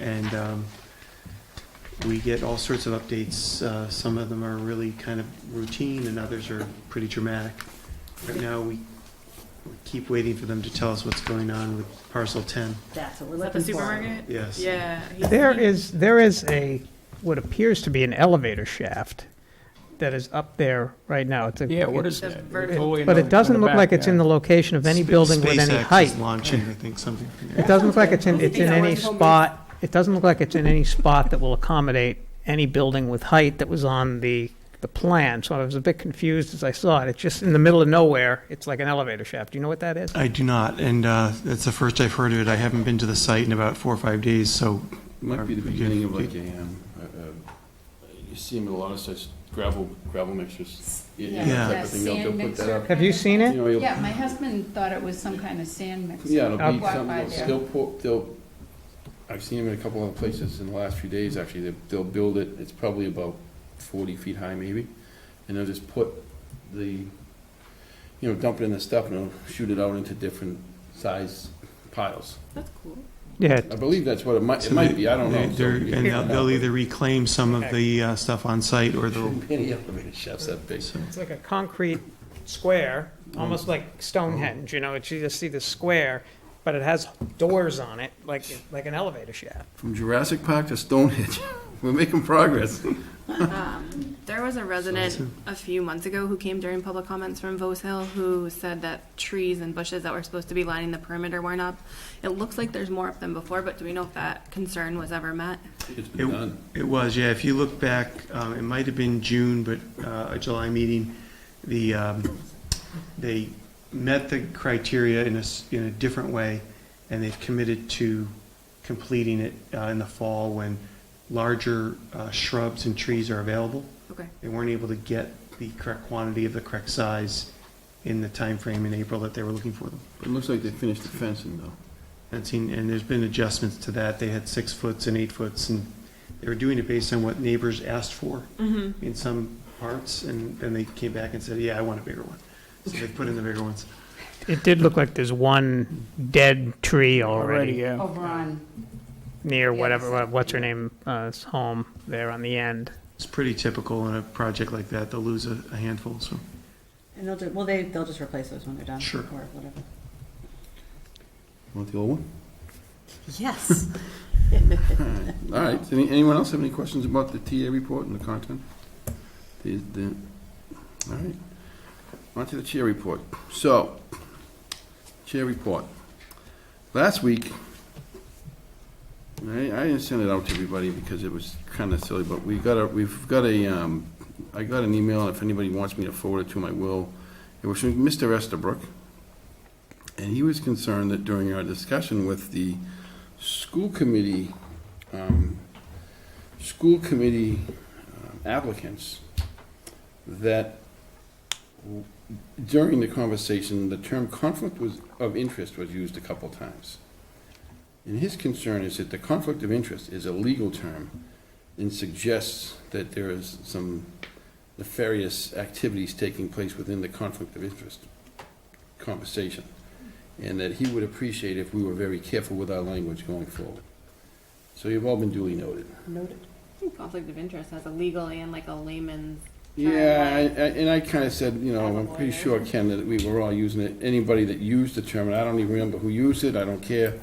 and we get all sorts of updates. Some of them are really kind of routine, and others are pretty dramatic. Right now, we keep waiting for them to tell us what's going on with parcel 10. That's what we're Is that the looking for. supermarket? Yes. Yeah. There is a, what appears to be an elevator shaft that is up there right now. It's a, Yeah, what is The that? vertical- Oh, but it doesn't look like it's in the location of any building with any SpaceX height. is launching, I think, something from It there. doesn't look like it's in any spot, it doesn't look like it's in any spot that will accommodate any building with height that was on the plan. So I was a bit confused as I saw it. It's just in the middle of nowhere. It's like an elevator shaft. Do you know what that is? I do not, and that's the first I've heard of it. I haven't been to the site in about 4 or 5 days, so. Might be the beginning of like a, you see them in a lot of such gravel mixers. Yeah, Type that of thing. They'll sand put that mixer. up. Have you seen You it? know, you'll- Yeah, my husband thought it was some kind of sand mixer. Yeah, it'll be Walk something, by there. they'll, I've seen them in a couple other places in the last few days, actually. They'll build it, it's probably about 40 feet high maybe, and they'll just put dump it in the stuff and they'll shoot it out into different size piles. That's cool. Yeah, I believe that's what it might be, I don't know. And they'll either reclaim some of the stuff on site, or they'll. Any elevator shafts that big. it's like a concrete square, almost like Stonehenge, you know, you just see the square, but it has doors on it, like an elevator shaft. From Jurassic Park to Stonehenge, we're making progress. There was a resident a few months ago who came during public comments from Vos Hill who said that trees and bushes that were supposed to be lining the perimeter weren't up. It looks like there's more up than before, but do we know if that concern was ever met? It's been done. It was, yeah. If you look back, it might have been June, but a July meeting, they met the criteria in a different way, and they've committed to completing it in the fall when larger shrubs and trees are available. Okay. They weren't able to get the correct quantity of the correct size in the time frame in April that they were looking for them. It looks like they finished the fencing though. And there's been adjustments to that. They had 6 foots and 8 foots, and they were doing it based on what neighbors asked for in some parts, and then they came back and said, yeah, I want a bigger one. So they put in the bigger ones. It did look like there's one dead tree Already, already yeah. Over on, near Yeah, whatever, what's her name's home there on the end. It's pretty typical in a project like that. They'll lose a handful, so. And they'll just replace those when they're done. Sure. Or whatever. Want the old one? Yes. All right, does anyone else have any questions about the TA report and the content? All right, on to the chair report. So, chair report. Last week, I didn't send it out to everybody because it was kind of silly, but I got an email, and if anybody wants me to forward it to them, I will. It was from Mr. Estabrook, and he was concerned that during our discussion with the school committee applicants, that during the conversation, the term conflict of interest was used a couple times. And his concern is that the conflict of interest is a legal term and suggests that there is some nefarious activities taking place within the conflict of interest conversation, and that he would appreciate if we were very careful with our language going forward. So you've all been duly noted. Noted. I think conflict of interest has a legal and like a layman's. Yeah, and I kind of said, you know, I'm pretty sure, Ken, that we were all using it. Anybody that used the term, and I don't even remember who used it, I don't care.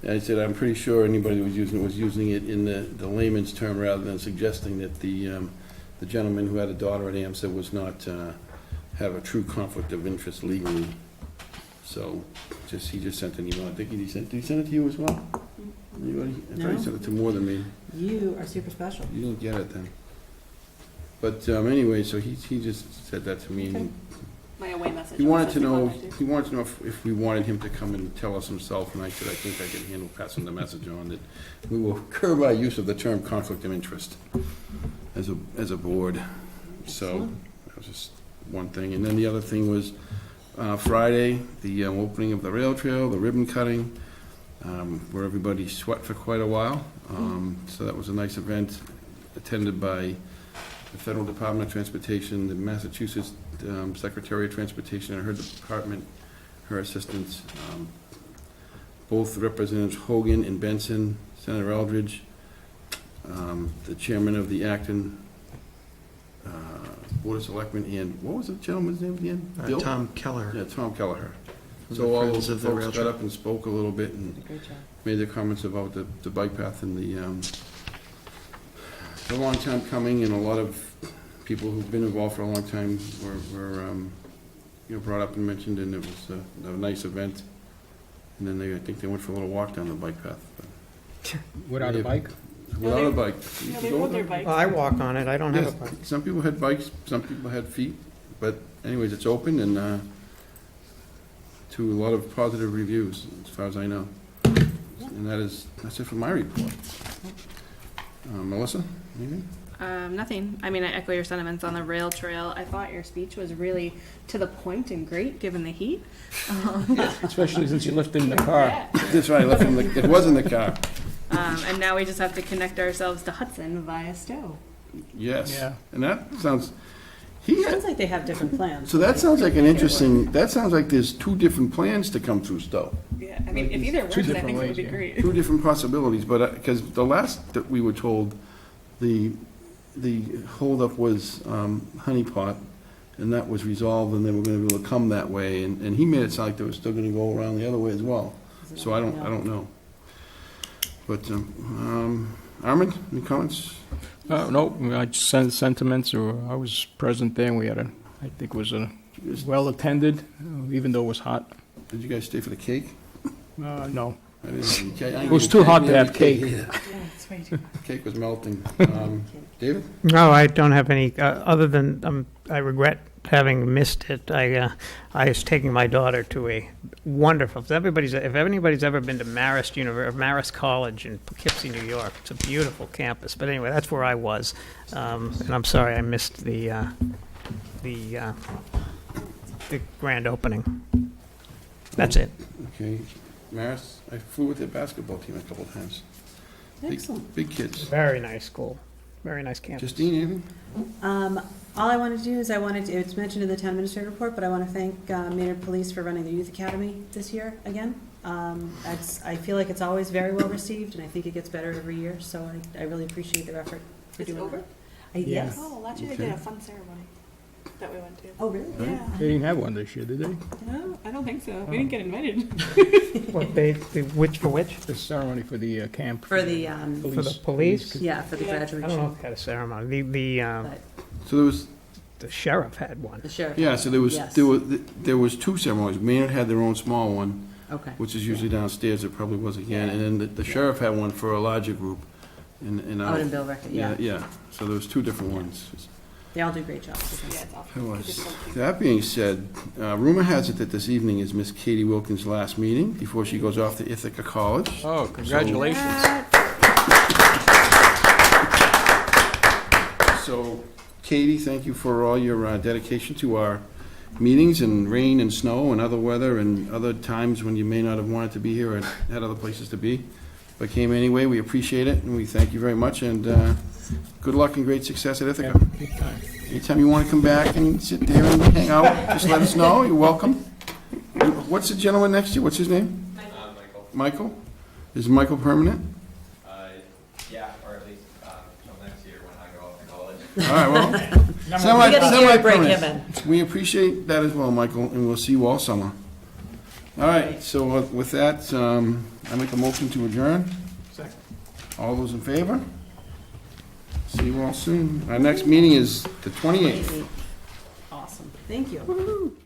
I said, I'm pretty sure anybody that was using it in the layman's term rather than suggesting that the gentleman who had a daughter at AMSA was not have a true conflict of interest legally. So he just sent an email. I think did he send it to you as well? Anybody? I thought he sent it to more than me. You are super special. You didn't get it then. But anyway, so he just said that to me. Okay. And My away message. he wanted to know if we wanted him to come and tell us himself, and I said I think I can handle passing the message on that we will curb our use of the term conflict of interest as a board. So that was just one thing, and then the other thing was Friday, the opening of the rail trail, the ribbon cutting, where everybody sweat for quite a while. So that was a nice event attended by the Federal Department of Transportation, the Massachusetts Secretary of Transportation, and her department, her assistants, both Representatives Hogan and Benson, Senator Eldridge, the chairman of the Acton Board of Selectmen, and what was the gentleman's name again? Bill? Tom Keller. Yeah, Tom Kelleher. From So the all Friends those of the folks Rail got Trail. up and spoke a little bit and Great job. made their comments about the bike path and a long time coming, and a lot of people who've been involved for a long time were brought up and mentioned, and it was a nice event. And then I think they went for a little walk down the bike path. Without a bike? Without a bike. Yeah, they rode their bikes. Well, I walk on it, I don't have a bike. Some people had bikes, some people had feet, but anyways, it's open and to a lot of positive reviews, as far as I know. And that's it for my report. Melissa, anything? Nothing. I mean, I echo your sentiments on the rail trail. I thought your speech was really to the point and great, given the heat. Especially since you left it in the car. Yeah. That's right, it was in the car. And now we just have to connect ourselves to Hudson via Stowe. Yes. Yeah. And that sounds, Sounds like they have different plans. so that sounds like that sounds like there's two different plans to come through Stowe. Yeah, I mean, if either works, two I different think it would ways, be yeah. great. Two different possibilities, but, because the last that we were told, the holdup was Honey Pot, and that was resolved, and they were gonna be able to come that way, and he made it sound like they were still gonna go around the other way as well. So I don't know. But, Armand, any comments? No, I just sent sentiments, or I was present there, and we had I think it was well-attended, even though it was hot. Did you guys stay for the cake? No. I didn't know. It was too hot to have cake. Yeah, that's right. Cake was melting. David? No, I don't have any, other than I regret having missed it. I was taking my daughter to a wonderful, if anybody's ever been to Marist College in Poughkeepsie, New York, it's a beautiful campus. But anyway, that's where I was. And I'm sorry I missed the grand opening. That's it. Okay. Maris, I flew with their basketball team a couple times. Excellent. Big kids. Very nice school. Very nice campus. Justine, anything? All I wanted to do is it's mentioned in the town administrator report, but I want to thank Maynard Police for running the youth academy this year again. I feel like it's always very well received, and I think it gets better every year, so I really appreciate their effort for doing over? that. Yes. Oh, last year they did a fun ceremony that we went to. Oh, really? Yeah. They didn't have one this year, did they? No, I don't think so. We didn't get invited. What, which for which? The ceremony for the camp. For the, For the police? yeah, for the Yeah. I don't know graduation. if they had a ceremony. But So there was, The sheriff had one. the sheriff. yeah, so there was two ceremonies. Maynard had their own small one, Okay. which is usually downstairs. It probably was again. And then the sheriff had one for a larger group. Out in Billerica, yeah. Yeah, so there was two different ones. They all do great jobs. Yeah, it's awful. It was. That being said, rumor has it that this evening is Miss Katie Wilkins' last meeting before she goes off to Ithaca College. Oh, congratulations. So, Katie, thank you for all your dedication to our meetings in rain and snow and other weather and other times when you may not have wanted to be here and had other places to be, but came anyway. We appreciate it, and we thank you very much, and good luck and great success at Ithaca. Anytime you want to come back and sit there and hang out, just let us know. You're welcome. What's the gentleman next to you? What's his name? Michael. Michael? Is Michael permanent? Yeah, or at least till next year when I go off to college. All right, well, We get a year to break him in. we appreciate that as well, Michael, and we'll see you all summer. All right, so with that, I make a motion to adjourn. Second. All those in favor? See you all soon. Our next meeting is the 28th. Awesome. Thank you.